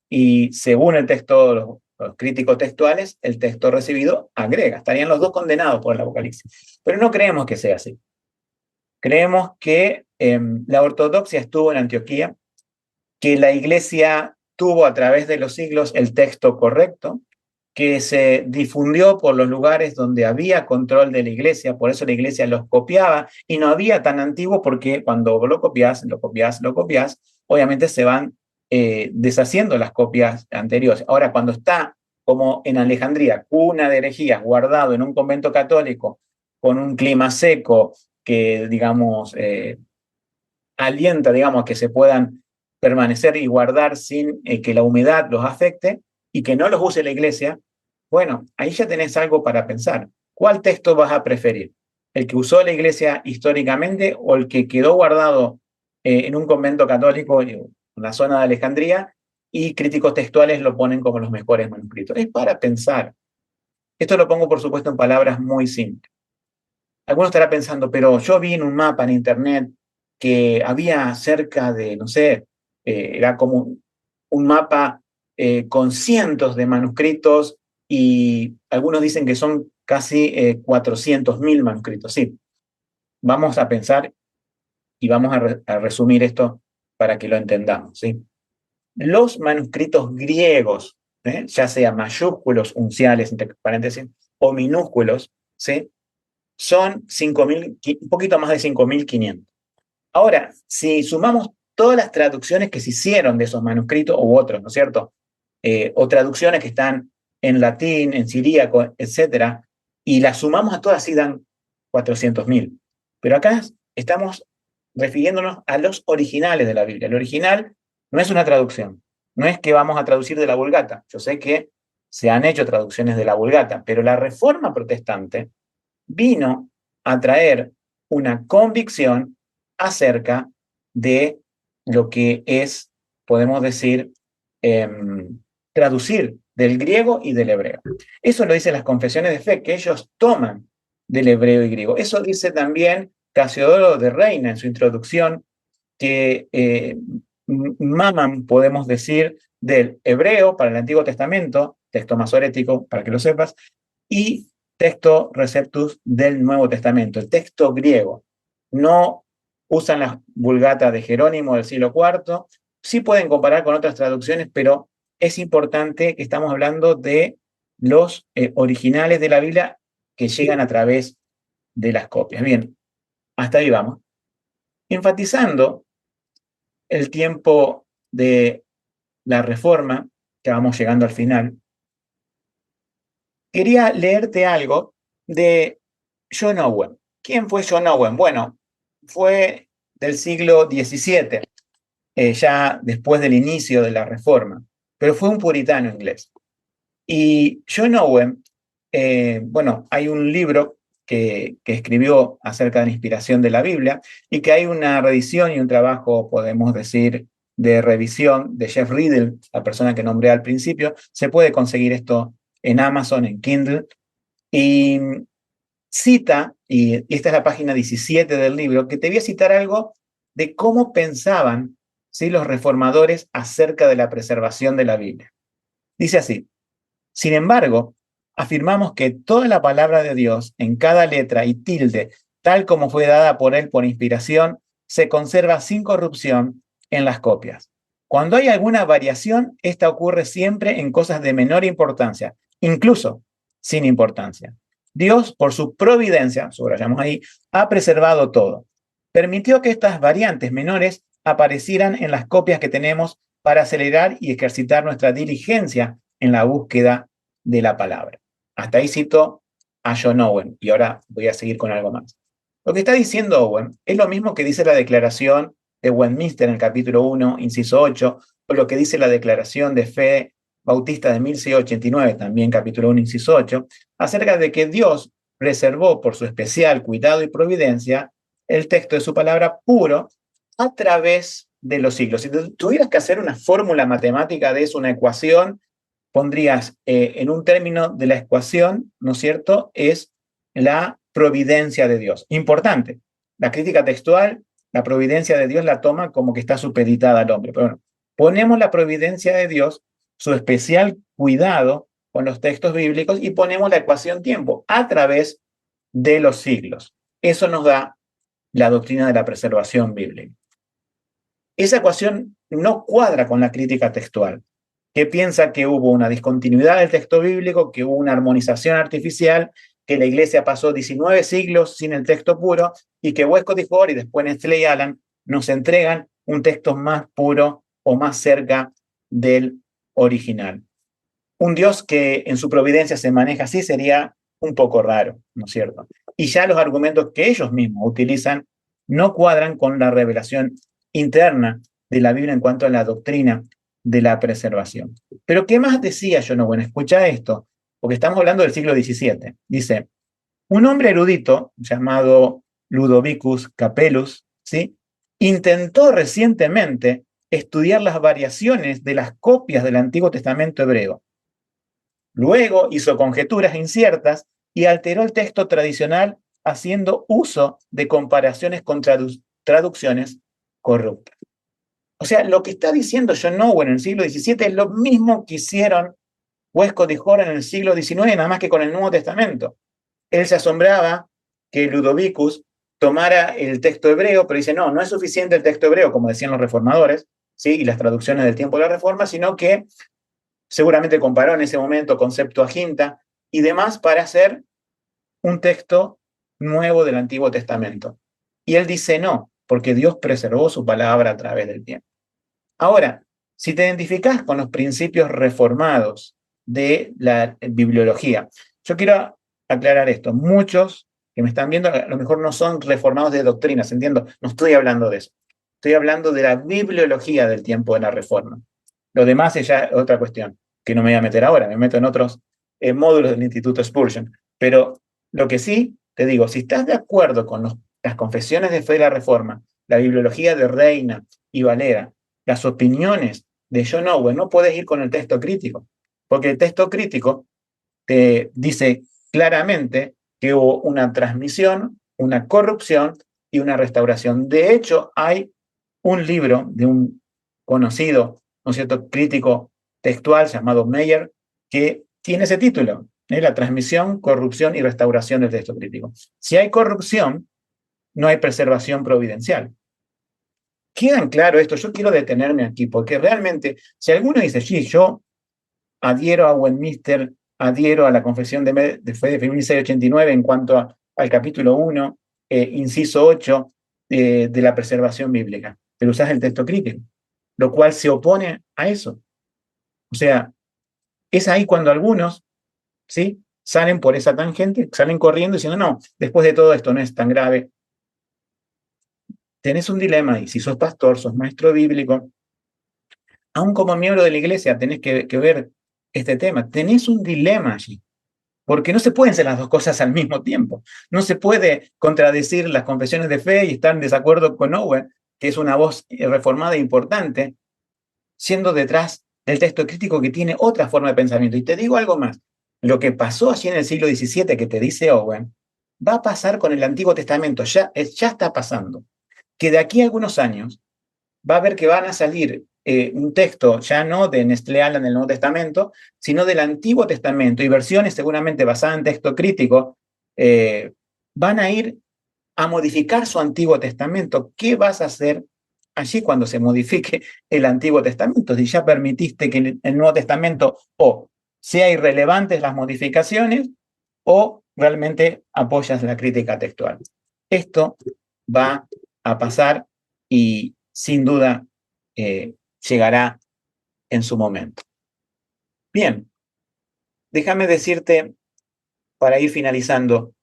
y según el texto, los críticos textuales, el texto recibido agrega. Estarían los dos condenados por el Apocalipsis. Pero no creemos que sea así. Creemos que la ortodoxia estuvo en Antioquía, que la iglesia tuvo a través de los siglos el texto correcto, que se difundió por los lugares donde había control de la iglesia, por eso la iglesia los copiaba, y no había tan antiguo porque cuando lo copias, obviamente se van deshaciendo las copias anteriores. Ahora, cuando está como en Alejandría, cuna de herejías, guardado en un convento católico, con un clima seco que, digamos, alienta, digamos, a que se puedan permanecer y guardar sin que la humedad los afecte y que no los use la iglesia, bueno, ahí ya tenés algo para pensar. ¿Cuál texto vas a preferir? ¿El que usó la iglesia históricamente o el que quedó guardado en un convento católico en la zona de Alejandría y críticos textuales lo ponen como los mejores manuscritos? Es para pensar. Esto lo pongo, por supuesto, en palabras muy simples. Algunos estará pensando, pero yo vi en un mapa en internet que había cerca de, no sé, era como un mapa con cientos de manuscritos y algunos dicen que son casi 400.000 manuscritos. Sí, vamos a pensar y vamos a resumir esto para que lo entendamos. ¿Sí? Los manuscritos griegos, ya sea mayúsculos, unciales, entre paréntesis, o minúsculos, ¿sí? Son 5.000, un poquito más de 5.500. Ahora, si sumamos todas las traducciones que se hicieron de esos manuscritos u otros, ¿no es cierto? O traducciones que están en latín, en siríaco, etcétera, y las sumamos a todas, sí dan 400.000. Pero acá estamos refiriéndonos a los originales de la Biblia. El original no es una traducción, no es que vamos a traducir de la Vulgata. Yo sé que se han hecho traducciones de la Vulgata, pero la Reforma Protestante vino a traer una convicción acerca de lo que es, podemos decir, traducir del griego y del hebreo. Eso lo dicen las confesiones de fe, que ellos toman del hebreo y griego. Eso dice también Casiodoro de Reina en su introducción, que maman, podemos decir, del hebreo para el Antiguo Testamento, texto masorético, para que lo sepas, y texto receptus del Nuevo Testamento, el texto griego. No usan la Vulgata de Jerónimo del siglo IV, sí pueden comparar con otras traducciones, pero es importante que estamos hablando de los originales de la Biblia que llegan a través de las copias. Bien, hasta ahí vamos. Enfatizando el tiempo de la Reforma, que vamos llegando al final, quería leerte algo de John Owen. ¿Quién fue John Owen? Bueno, fue del siglo XVII, ya después del inicio de la Reforma, pero fue un puritano inglés. Y John Owen, bueno, hay un libro que escribió acerca de la inspiración de la Biblia y que hay una reedición y un trabajo, podemos decir, de revisión de Jeff Riddle, la persona que nombré al principio. Se puede conseguir esto en Amazon, en Kindle, y cita, y esta es la página 17 del libro, que te voy a citar algo de cómo pensaban, ¿sí?, los reformadores acerca de la preservación de la Biblia. Dice así: sin embargo, afirmamos que toda la palabra de Dios, en cada letra y tilde, tal como fue dada por él por inspiración, se conserva sin corrupción en las copias. Cuando hay alguna variación, esta ocurre siempre en cosas de menor importancia, incluso sin importancia. Dios, por su providencia, subrayamos ahí, ha preservado todo. Permitió que estas variantes menores aparecieran en las copias que tenemos para acelerar y ejercitar nuestra diligencia en la búsqueda de la palabra. Hasta ahí cito a John Owen, y ahora voy a seguir con algo más. Lo que está diciendo Owen es lo mismo que dice la Declaración de Westminster en el capítulo 1, inciso 8, o lo que dice la Declaración de Fe Bautista de 1689, también capítulo 1, inciso 8, acerca de que Dios preservó por su especial cuidado y providencia el texto de su palabra puro a través de los siglos. Si tuvieras que hacer una fórmula matemática de eso, una ecuación, pondrías en un término de la ecuación, ¿no es cierto?, es la providencia de Dios. Importante, la crítica textual, la providencia de Dios la toma como que está supeditada al hombre. Pero bueno, ponemos la providencia de Dios, su especial cuidado con los textos bíblicos y ponemos la ecuación tiempo a través de los siglos. Eso nos da la doctrina de la preservación bíblica. Esa ecuación no cuadra con la crítica textual, que piensa que hubo una discontinuidad del texto bíblico, que hubo una armonización artificial, que la iglesia pasó 19 siglos sin el texto puro y que Westcott y Hort y después Nestlé y Aland nos entregan un texto más puro o más cerca del original. Un Dios que en su providencia se maneja así sería un poco raro, ¿no es cierto? Y ya los argumentos que ellos mismos utilizan no cuadran con la revelación interna de la Biblia en cuanto a la doctrina de la preservación. Pero ¿qué más decía John Owen? Escucha esto, porque estamos hablando del siglo XVII. Dice, un hombre erudito llamado Ludovicus Capellus, ¿sí?, intentó recientemente estudiar las variaciones de las copias del Antiguo Testamento hebreo. Luego hizo conjeturas inciertas y alteró el texto tradicional haciendo uso de comparaciones con traducciones corruptas. O sea, lo que está diciendo John Owen en el siglo XVII es lo mismo que hicieron Westcott y Hort en el siglo XIX, nada más que con el Nuevo Testamento. Él se asombraba que Ludovicus tomara el texto hebreo, pero dice, no, no es suficiente el texto hebreo, como decían los reformadores, ¿sí?, y las traducciones del tiempo de la Reforma, sino que seguramente comparó en ese momento con Septuaginta y demás para hacer un texto nuevo del Antiguo Testamento. Y él dice no, porque Dios preservó su palabra a través del tiempo. Ahora, si te identificás con los principios reformados de la bibliología, yo quiero aclarar esto. Muchos que me están viendo a lo mejor no son reformados de doctrinas, entiendo, no estoy hablando de eso. Estoy hablando de la bibliología del tiempo de la Reforma. Lo demás es ya otra cuestión, que no me voy a meter ahora, me meto en otros módulos del Instituto Spurgeon. Pero lo que sí te digo, si estás de acuerdo con las confesiones de fe de la Reforma, la bibliología de Reina y Valera, las opiniones de John Owen, no puedes ir con el texto crítico, porque el texto crítico te dice claramente que hubo una transmisión, una corrupción y una restauración. De hecho, hay un libro de un conocido, ¿no es cierto?, crítico textual llamado Meyer, que tiene ese título, la transmisión, corrupción y restauración del texto crítico. Si hay corrupción, no hay preservación providencial. ¿Quedan claro esto? Yo quiero detenerme aquí, porque realmente, si alguno dice, sí, yo adhiero a Westminster, adhiero a la confesión de fe de 1689 en cuanto al capítulo 1, inciso 8, de la preservación bíblica, pero usás el texto crítico, lo cual se opone a eso. O sea, es ahí cuando algunos, ¿sí?, salen por esa tangente, salen corriendo diciendo, no, después de todo esto no es tan grave. Tenés un dilema ahí, si sos pastor, sos maestro bíblico, aún como miembro de la iglesia tenés que ver este tema, tenés un dilema allí, porque no se pueden ser las dos cosas al mismo tiempo. No se puede contradecir las confesiones de fe y estar en desacuerdo con Owen, que es una voz reformada e importante, siendo detrás del texto crítico que tiene otra forma de pensamiento. Y te digo algo más, lo que pasó allí en el siglo XVII que te dice Owen, va a pasar con el Antiguo Testamento, ya está pasando, que de aquí a algunos años va a ver que van a salir un texto ya no de Nestlé Aland del Nuevo Testamento, sino del Antiguo Testamento, y versiones seguramente basadas en texto crítico, van a ir a modificar su Antiguo Testamento. ¿Qué vas a hacer allí cuando se modifique el Antiguo Testamento, si ya permitiste que en el Nuevo Testamento o sea irrelevantes las modificaciones o realmente apoyas la crítica textual. Esto va a pasar y sin duda llegará en su momento. Bien, déjame decirte, para ir finalizando,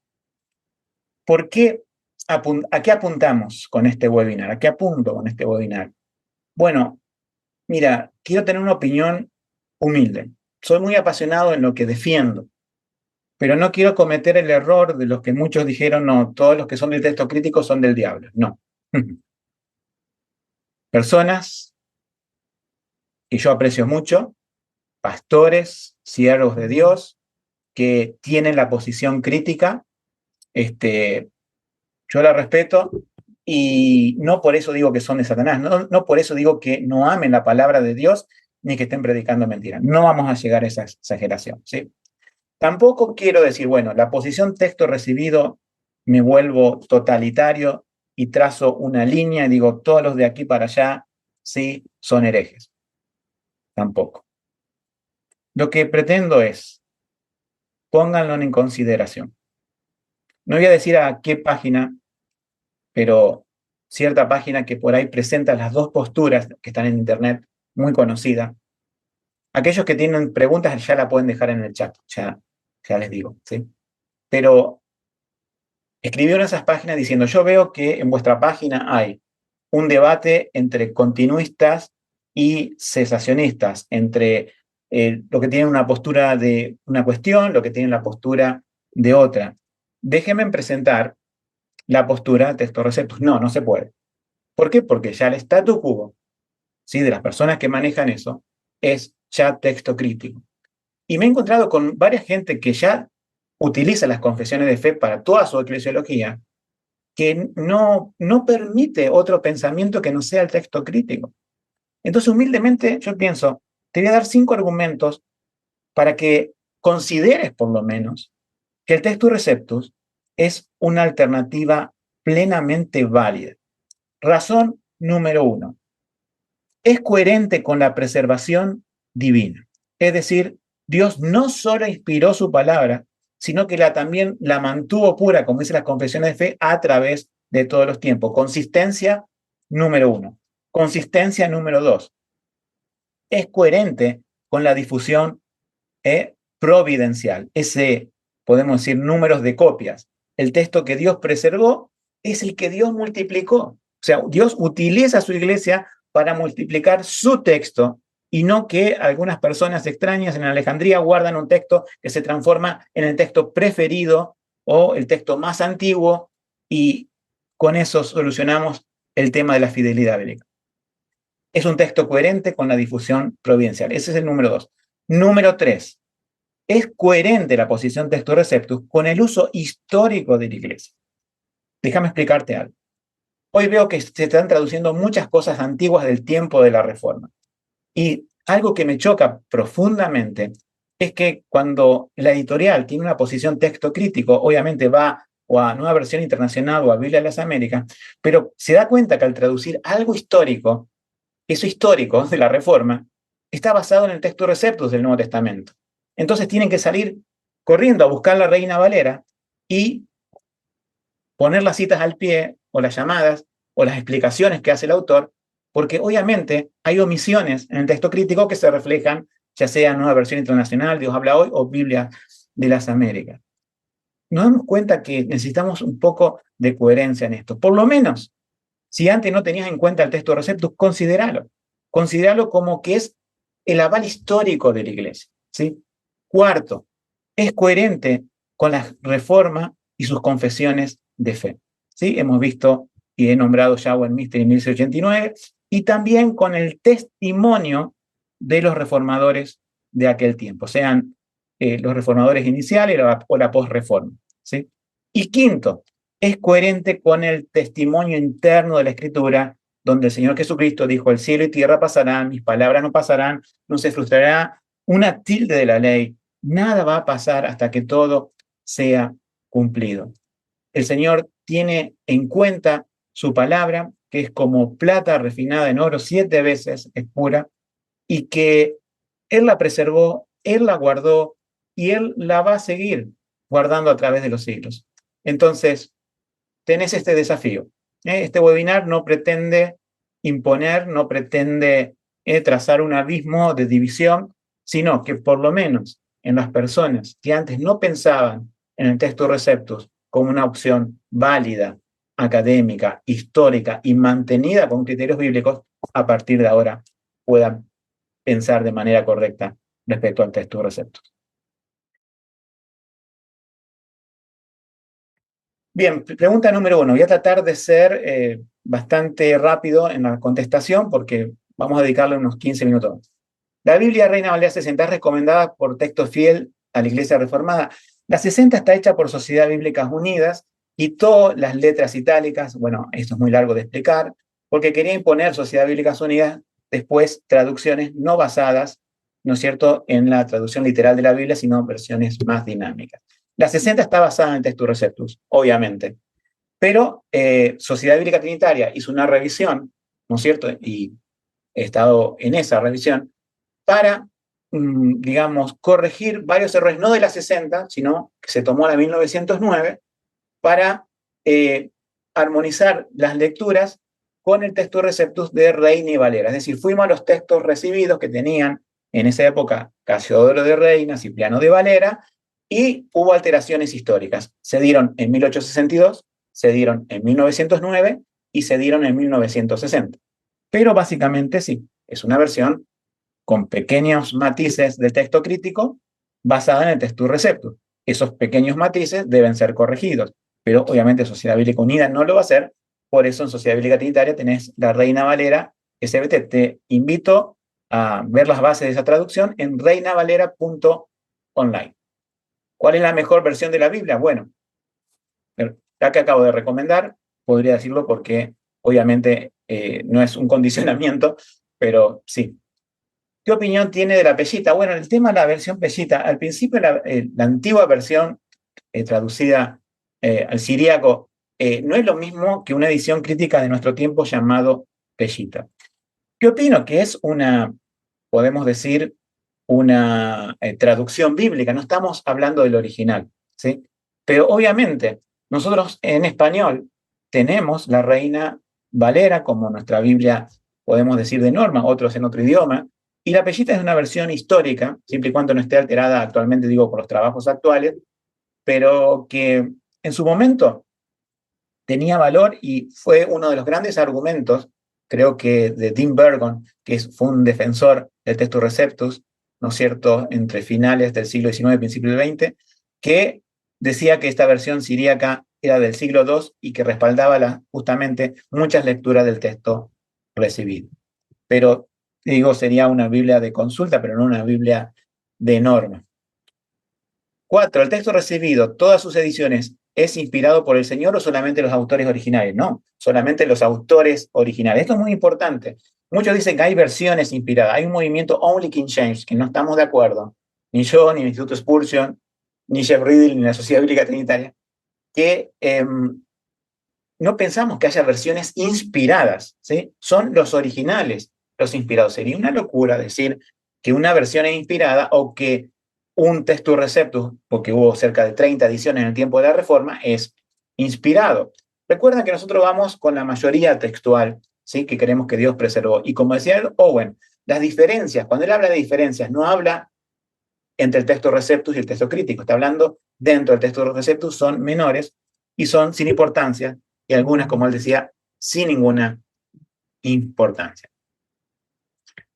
¿a qué apuntamos con este webinar? ¿A qué apunto con este webinar? Bueno, mira, quiero tener una opinión humilde. Soy muy apasionado en lo que defiendo, pero no quiero cometer el error de los que muchos dijeron, no, todos los que son del texto crítico son del diablo. No. Personas que yo aprecio mucho, pastores, siervos de Dios, que tienen la posición crítica, yo la respeto y no por eso digo que son de Satanás, no por eso digo que no amen la palabra de Dios ni que estén predicando mentiras. No vamos a llegar a esa exageración, ¿sí? Tampoco quiero decir, bueno, la posición texto recibido me vuelvo totalitario y trazo una línea y digo, todos los de aquí para allá, sí, son herejes. Tampoco. Lo que pretendo es, pónganlo en consideración. No voy a decir a qué página, pero cierta página que por ahí presenta las dos posturas que están en internet, muy conocida. Aquellos que tienen preguntas ya la pueden dejar en el chat, ya les digo, ¿sí? Pero escribió en esas páginas diciendo, yo veo que en vuestra página hay un debate entre continuistas y cesacionistas, entre lo que tienen una postura de una cuestión, lo que tienen la postura de otra. Déjenme presentar la postura texto receptus. No, no se puede. ¿Por qué? Porque ya el statu quo, ¿sí?, de las personas que manejan eso es ya texto crítico. Y me he encontrado con varias gente que ya utiliza las confesiones de fe para toda su eclesiología, que no permite otro pensamiento que no sea el texto crítico. Entonces, humildemente, yo pienso, te voy a dar 5 argumentos para que consideres, por lo menos, que el textus receptus es una alternativa plenamente válida. Razón número 1. Es coherente con la preservación divina. Es decir, Dios no solo inspiró su palabra, sino que también la mantuvo pura, como dicen las confesiones de fe, a través de todos los tiempos. Consistencia número 1. Consistencia número 2. Es coherente con la difusión providencial. Ese, podemos decir, números de copias. El texto que Dios preservó es el que Dios multiplicó. O sea, Dios utiliza a su iglesia para multiplicar su texto y no que algunas personas extrañas en Alejandría guardan un texto que se transforma en el texto preferido o el texto más antiguo y con eso solucionamos el tema de la fidelidad bíblica. Es un texto coherente con la difusión providencial. Ese es el número 2. Número 3. Es coherente la posición textus receptus con el uso histórico de la iglesia. Déjame explicarte algo. Hoy veo que se están traduciendo muchas cosas antiguas del tiempo de la Reforma. Y algo que me choca profundamente es que cuando la editorial tiene una posición texto crítico, obviamente va o a Nueva Versión Internacional o a Biblia de las Américas, pero se da cuenta que al traducir algo histórico, eso histórico de la Reforma, está basado en el textus receptus del Nuevo Testamento. Entonces tienen que salir corriendo a buscar la Reina Valera y poner las citas al pie o las llamadas o las explicaciones que hace el autor, porque obviamente hay omisiones en el texto crítico que se reflejan, ya sea en Nueva Versión Internacional, Dios habla hoy, o Biblia de las Américas. Nos damos cuenta que necesitamos un poco de coherencia en esto. Por lo menos, si antes no tenías en cuenta el texto receptus, considéralo. Considéralo como que es el aval histórico de la iglesia, ¿sí? Cuarto, es coherente con la Reforma y sus confesiones de fe, ¿sí? Hemos visto y he nombrado ya Westminster en 1689 y también con el testimonio de los reformadores de aquel tiempo, sean los reformadores iniciales o la posreforma, ¿sí? Y quinto, es coherente con el testimonio interno de la Escritura, donde el Señor Jesucristo dijo, el cielo y tierra pasarán, mis palabras no pasarán, no se frustrará una tilde de la ley, nada va a pasar hasta que todo sea cumplido. El Señor tiene en cuenta su palabra que es como plata refinada en oro, 7 veces es pura, y que Él la preservó, Él la guardó y Él la va a seguir guardando a través de los siglos. Entonces, tenés este desafío. Este webinar no pretende imponer, no pretende trazar un abismo de división, sino que por lo menos en las personas que antes no pensaban en el texto Receptus como una opción válida, académica, histórica y mantenida con criterios bíblicos, a partir de ahora puedan pensar de manera correcta respecto al texto Receptus. Bien, pregunta número 1. Voy a tratar de ser bastante rápido en la contestación porque vamos a dedicarle unos 15 minutos. La Biblia Reina Valera 60 es recomendada por texto fiel a la Iglesia Reformada. La 60 está hecha por Sociedad Bíblicas Unidas y todas las letras itálicas, bueno, esto es muy largo de explicar, porque quería imponer Sociedad Bíblicas Unidas después traducciones no basadas, ¿no es cierto?, en la traducción literal de la Biblia, sino versiones más dinámicas. La 60 está basada en Textus Receptus, obviamente, pero Sociedad Bíblica Trinitaria hizo una revisión, ¿no es cierto?, y he estado en esa revisión, para, digamos, corregir varios errores, no de la 60, sino que se tomó la 1909, para armonizar las lecturas con el Textus Receptus de Reina y Valera. Es decir, fuimos a los textos recibidos que tenían en esa época Casiodoro de Reina, Cipriano de Valera, y hubo alteraciones históricas. Se dieron en 1862, se dieron en 1909 y se dieron en 1960. Pero básicamente sí, es una versión con pequeños matices de texto crítico basada en el Textus Receptus. Esos pequeños matices deben ser corregidos, pero obviamente Sociedad Bíblica Unida no lo va a hacer, por eso en Sociedad Bíblica Trinitaria tenés la Reina Valera SBT. Te invito a ver las bases de esa traducción en reinavalera.online. ¿Cuál es la mejor versión de la Biblia? Bueno, la que acabo de recomendar, podría decirlo porque obviamente no es un condicionamiento, pero sí. ¿Qué opinión tiene de la Pellita? Bueno, el tema de la versión Pellita, al principio la antigua versión traducida al siríaco no es lo mismo que una edición crítica de nuestro tiempo llamado Pellita. ¿Qué opino? Que es una, podemos decir, una traducción bíblica, no estamos hablando del original, ¿sí? Pero obviamente nosotros en español tenemos la Reina Valera como nuestra Biblia, podemos decir de norma, otros en otro idioma, y la Pellita es una versión histórica, siempre y cuando no esté alterada actualmente, digo, por los trabajos actuales, pero que en su momento tenía valor y fue uno de los grandes argumentos, creo que de Tim Burgon, que fue un defensor del Textus Receptus, ¿no es cierto?, entre finales del siglo XIX y principios del XX, que decía que esta versión siríaca era del siglo II y que respaldaba justamente muchas lecturas del texto recibido. Pero, digo, sería una Biblia de consulta, pero no una Biblia de norma. 4. ¿El texto recibido, todas sus ediciones, es inspirado por el Señor o solamente los autores originales? No, solamente los autores originales. Esto es muy importante. Muchos dicen que hay versiones inspiradas. Hay un movimiento Only King James, que no estamos de acuerdo. Ni yo, ni el Instituto Spurgeon, ni Jeff Riddle, ni la Sociedad Bíblica Trinitaria, que no pensamos que haya versiones inspiradas, ¿sí? Son los originales los inspirados. Sería una locura decir que una versión es inspirada o que un Textus Receptus, porque hubo cerca de 30 ediciones en el tiempo de la Reforma, es inspirado. Recuerden que nosotros vamos con la mayoría textual, ¿sí?, que queremos que Dios preservó. Y como decía Owen, las diferencias, cuando él habla de diferencias, no habla entre el Textus Receptus y el texto crítico, está hablando dentro del Textus Receptus, son menores y son sin importancia, y algunas, como él decía, sin ninguna importancia.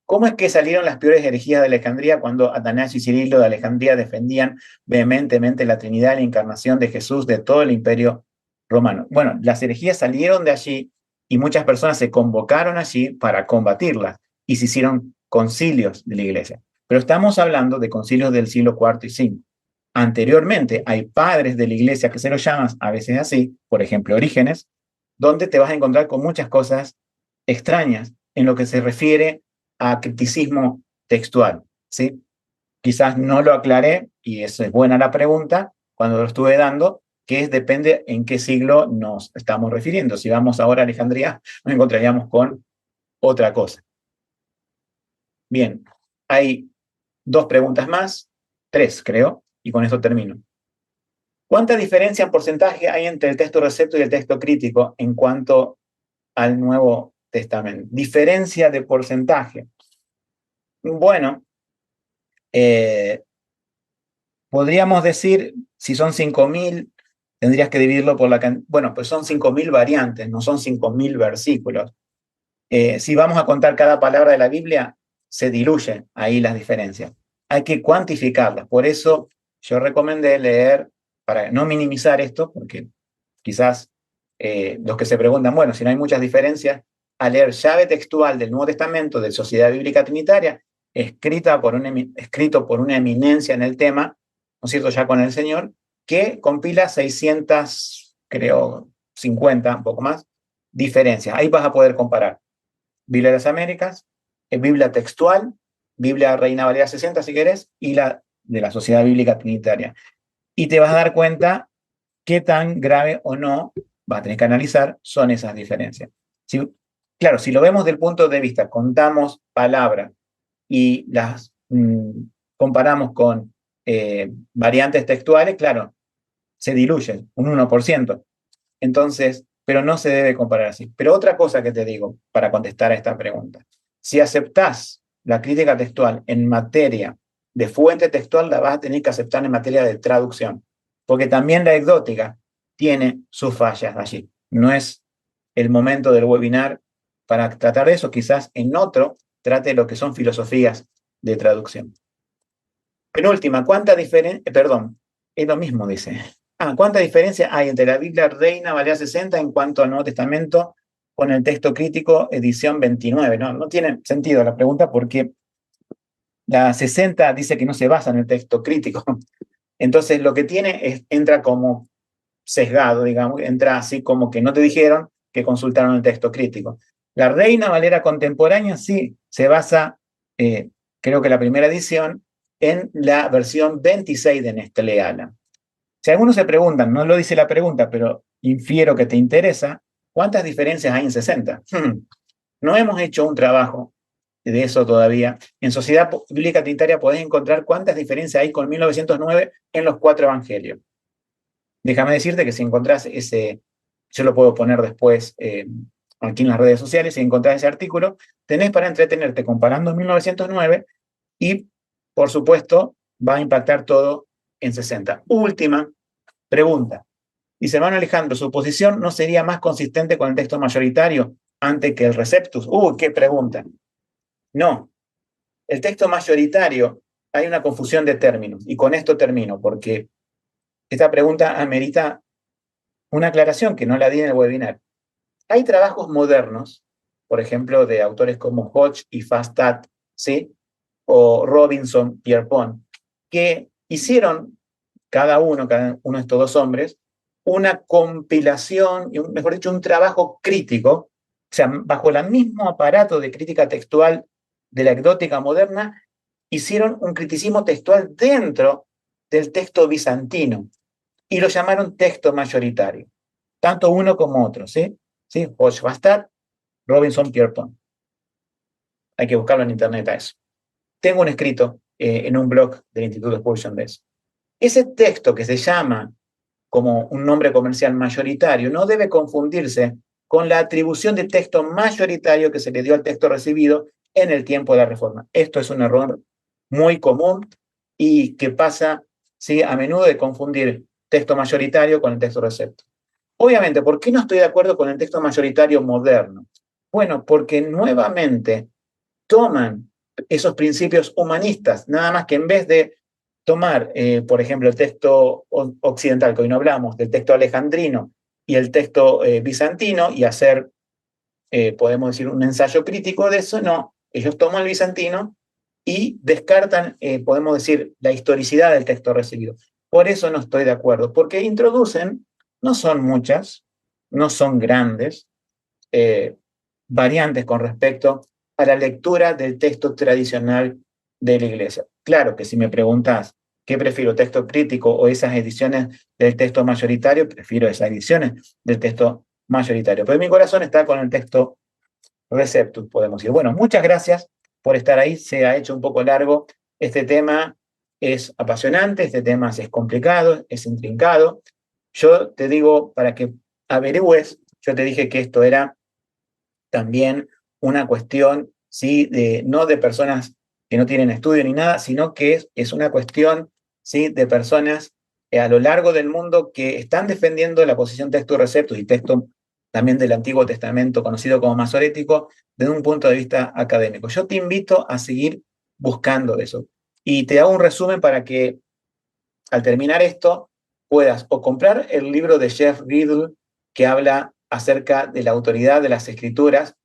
¿Cómo es que salieron las peores herejías de Alejandría cuando Atanasio y Cirilo de Alejandría defendían vehementemente la Trinidad y la encarnación de Jesús de todo el imperio romano? Bueno, las herejías salieron de allí y muchas personas se convocaron allí para combatirlas y se hicieron concilios de la iglesia. Pero estamos hablando de concilios del siglo IV y V. Anteriormente hay padres de la iglesia que se los llaman a veces así, por ejemplo, Orígenes, donde te vas a encontrar con muchas cosas extrañas en lo que se refiere a criticismo textual, ¿sí? Quizás no lo aclaré, y eso es buena la pregunta, cuando lo estuve dando, que depende en qué siglo nos estamos refiriendo. Si vamos ahora a Alejandría, nos encontraríamos con otra cosa. Bien, hay dos preguntas más, tres creo, y con esto termino. ¿Cuánta diferencia en porcentaje hay entre el texto recepto y el texto crítico en cuanto al Nuevo Testamento? Diferencia de porcentaje. Bueno, podríamos decir, si son 5.000, tendrías que dividirlo por la cantidad. Bueno, pues son 5.000 variantes, no son 5.000 versículos. Si vamos a contar cada palabra de la Biblia, se diluyen ahí las diferencias. Hay que cuantificarlas. Por eso yo recomendé leer, para no minimizar esto, porque quizás los que se preguntan, bueno, si no hay muchas diferencias, a leer Llave Textual del Nuevo Testamento de Sociedad Bíblica Trinitaria, escrito por una eminencia en el tema, ¿no es cierto?, ya con el Señor, que compila 600, creo, 50, un poco más, diferencias. Ahí vas a poder comparar Biblia de las Américas, Biblia textual, Biblia Reina Valera 60, si querés, y la de la Sociedad Bíblica Trinitaria. Y te vas a dar cuenta qué tan grave o no, vas a tener que analizar, son esas diferencias. Claro, si lo vemos del punto de vista, contamos palabras y las comparamos con variantes textuales, claro, se diluyen un 1%. Entonces, pero no se debe comparar así. Pero otra cosa que te digo para contestar a esta pregunta, si aceptás la crítica textual en materia de fuente textual, la vas a tener que aceptar en materia de traducción, porque también la exótica tiene sus fallas allí. No es el momento del webinar para tratar de eso, quizás en otro trate lo que son filosofías de traducción. Penúltima, ¿cuánta diferencia? Perdón, es lo mismo, dice. ¿Cuánta diferencia hay entre la Biblia Reina Valera 60 en cuanto al Nuevo Testamento con el texto crítico edición 29? No tiene sentido la pregunta porque la 60 dice que no se basa en el texto crítico. Entonces lo que tiene entra como sesgado, digamos, entra así como que no te dijeron que consultaron el texto crítico. La Reina Valera contemporánea sí se basa, creo que la primera edición, en la versión 26 de Nestlé Aland. Si algunos se preguntan, no lo dice la pregunta, pero infiero que te interesa, ¿cuántas diferencias hay en 60? No hemos hecho un trabajo de eso todavía. En Sociedad Bíblica Trinitaria podés encontrar cuántas diferencias hay con 1909 en los 4 evangelios. Déjame decirte que si encontrás ese, yo lo puedo poner después aquí en las redes sociales, si encontrás ese artículo, tenés para entretenerte comparando 1909 y, por supuesto, va a impactar todo en 60. Última pregunta. Dice, hermano Alejandro, ¿su posición no sería más consistente con el texto mayoritario antes que el receptus? ¡Qué pregunta! No. El texto mayoritario, hay una confusión de términos, y con esto termino, porque esta pregunta amerita una aclaración que no la di en el webinar. Hay trabajos modernos, por ejemplo, de autores como Hodge y Fastat, ¿sí?, o Robinson, Pierpont, que hicieron cada uno de estos dos hombres una compilación, mejor dicho, un trabajo crítico, o sea, bajo el mismo aparato de crítica textual de la exótica moderna, hicieron un criticismo textual dentro del texto bizantino y lo llamaron texto mayoritario, tanto uno como otro, ¿sí? ¿Sí? Hodge, Bastard, Robinson, Pierpont. Hay que buscarlo en internet a eso. Tengo un escrito en un blog del Instituto Spurgeon de eso. Ese texto que se llama como un nombre comercial mayoritario no debe confundirse con la atribución de texto mayoritario que se le dio al texto recibido en el tiempo de la Reforma. Esto es un error muy común y que pasa, ¿sí?, a menudo de confundir texto mayoritario con el texto recepto. Obviamente, ¿por qué no estoy de acuerdo con el texto mayoritario moderno? Bueno, porque nuevamente toman esos principios humanistas, nada más que en vez de tomar, por ejemplo, el texto occidental, que hoy no hablamos, del texto alejandrino y el texto bizantino, y hacer, podemos decir, un ensayo crítico de eso, no, ellos toman el bizantino y descartan, podemos decir, la historicidad del texto recibido. Por eso no estoy de acuerdo, porque introducen, no son muchas, no son grandes, variantes con respecto a la lectura del texto tradicional de la iglesia. Claro que si me preguntas, ¿Qué prefiero, texto crítico o esas ediciones del texto mayoritario? Prefiero esas ediciones del texto mayoritario. Pero mi corazón está con el texto Receptus, podemos decir. Bueno, muchas gracias por estar ahí. Se ha hecho un poco largo. Este tema es apasionante, este tema es complicado, es intrincado. Yo te digo, para que averigües, yo te dije que esto era también una cuestión, ¿sí? No de personas que no tienen estudio ni nada, sino que es una cuestión, ¿sí? De personas a lo largo del mundo que están defendiendo la posición texto receptus y texto también del Antiguo Testamento, conocido como masorético, desde un punto de vista académico. Yo te invito a seguir buscando eso. Y te hago un resumen para que al terminar esto puedas o comprar el libro de Jeff Riddle que habla acerca de la autoridad de las escrituras,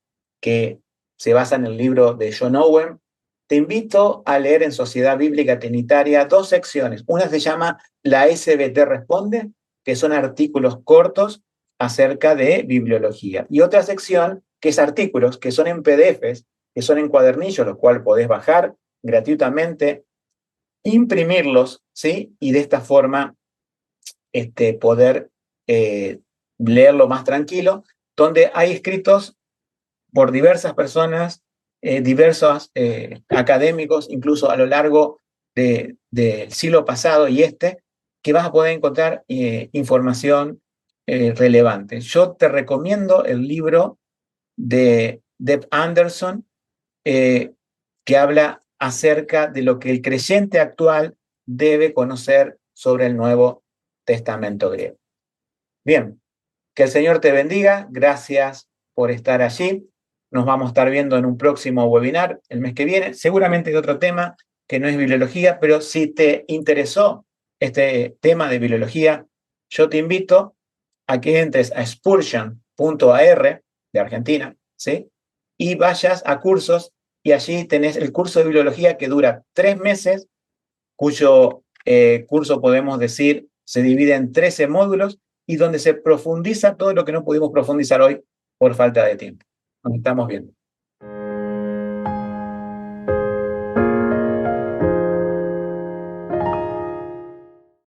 que se basa en el libro de John Owen. Te invito a leer en Sociedad Bíblica Trinitaria 2 secciones. Una se llama La SBT Responde, que son artículos cortos acerca de bibliología. Y otra sección que es artículos que son en PDFs, que son en cuadernillos, los cuales podés bajar gratuitamente, imprimirlos, ¿sí? Y de esta forma poder leerlo más tranquilo, donde hay escritos por diversas personas, diversos académicos, incluso a lo largo del siglo pasado y que vas a poder encontrar información relevante. Yo te recomiendo el libro de Deb Anderson, que habla acerca de lo que el creyente actual debe conocer sobre el Nuevo Testamento griego. Bien, que el Señor te bendiga. Gracias por estar allí. Nos vamos a estar viendo en un próximo webinar el mes que viene, seguramente de otro tema que no es bibliología, pero si te interesó este tema de bibliología, yo te invito a que entres a spurgeon.ar de Argentina, ¿sí? Y vayas a cursos y allí tenés el curso de bibliología que dura 3 meses, cuyo curso podemos decir se divide en 13 módulos y donde se profundiza todo lo que no pudimos profundizar hoy por falta de tiempo. Nos estamos viendo.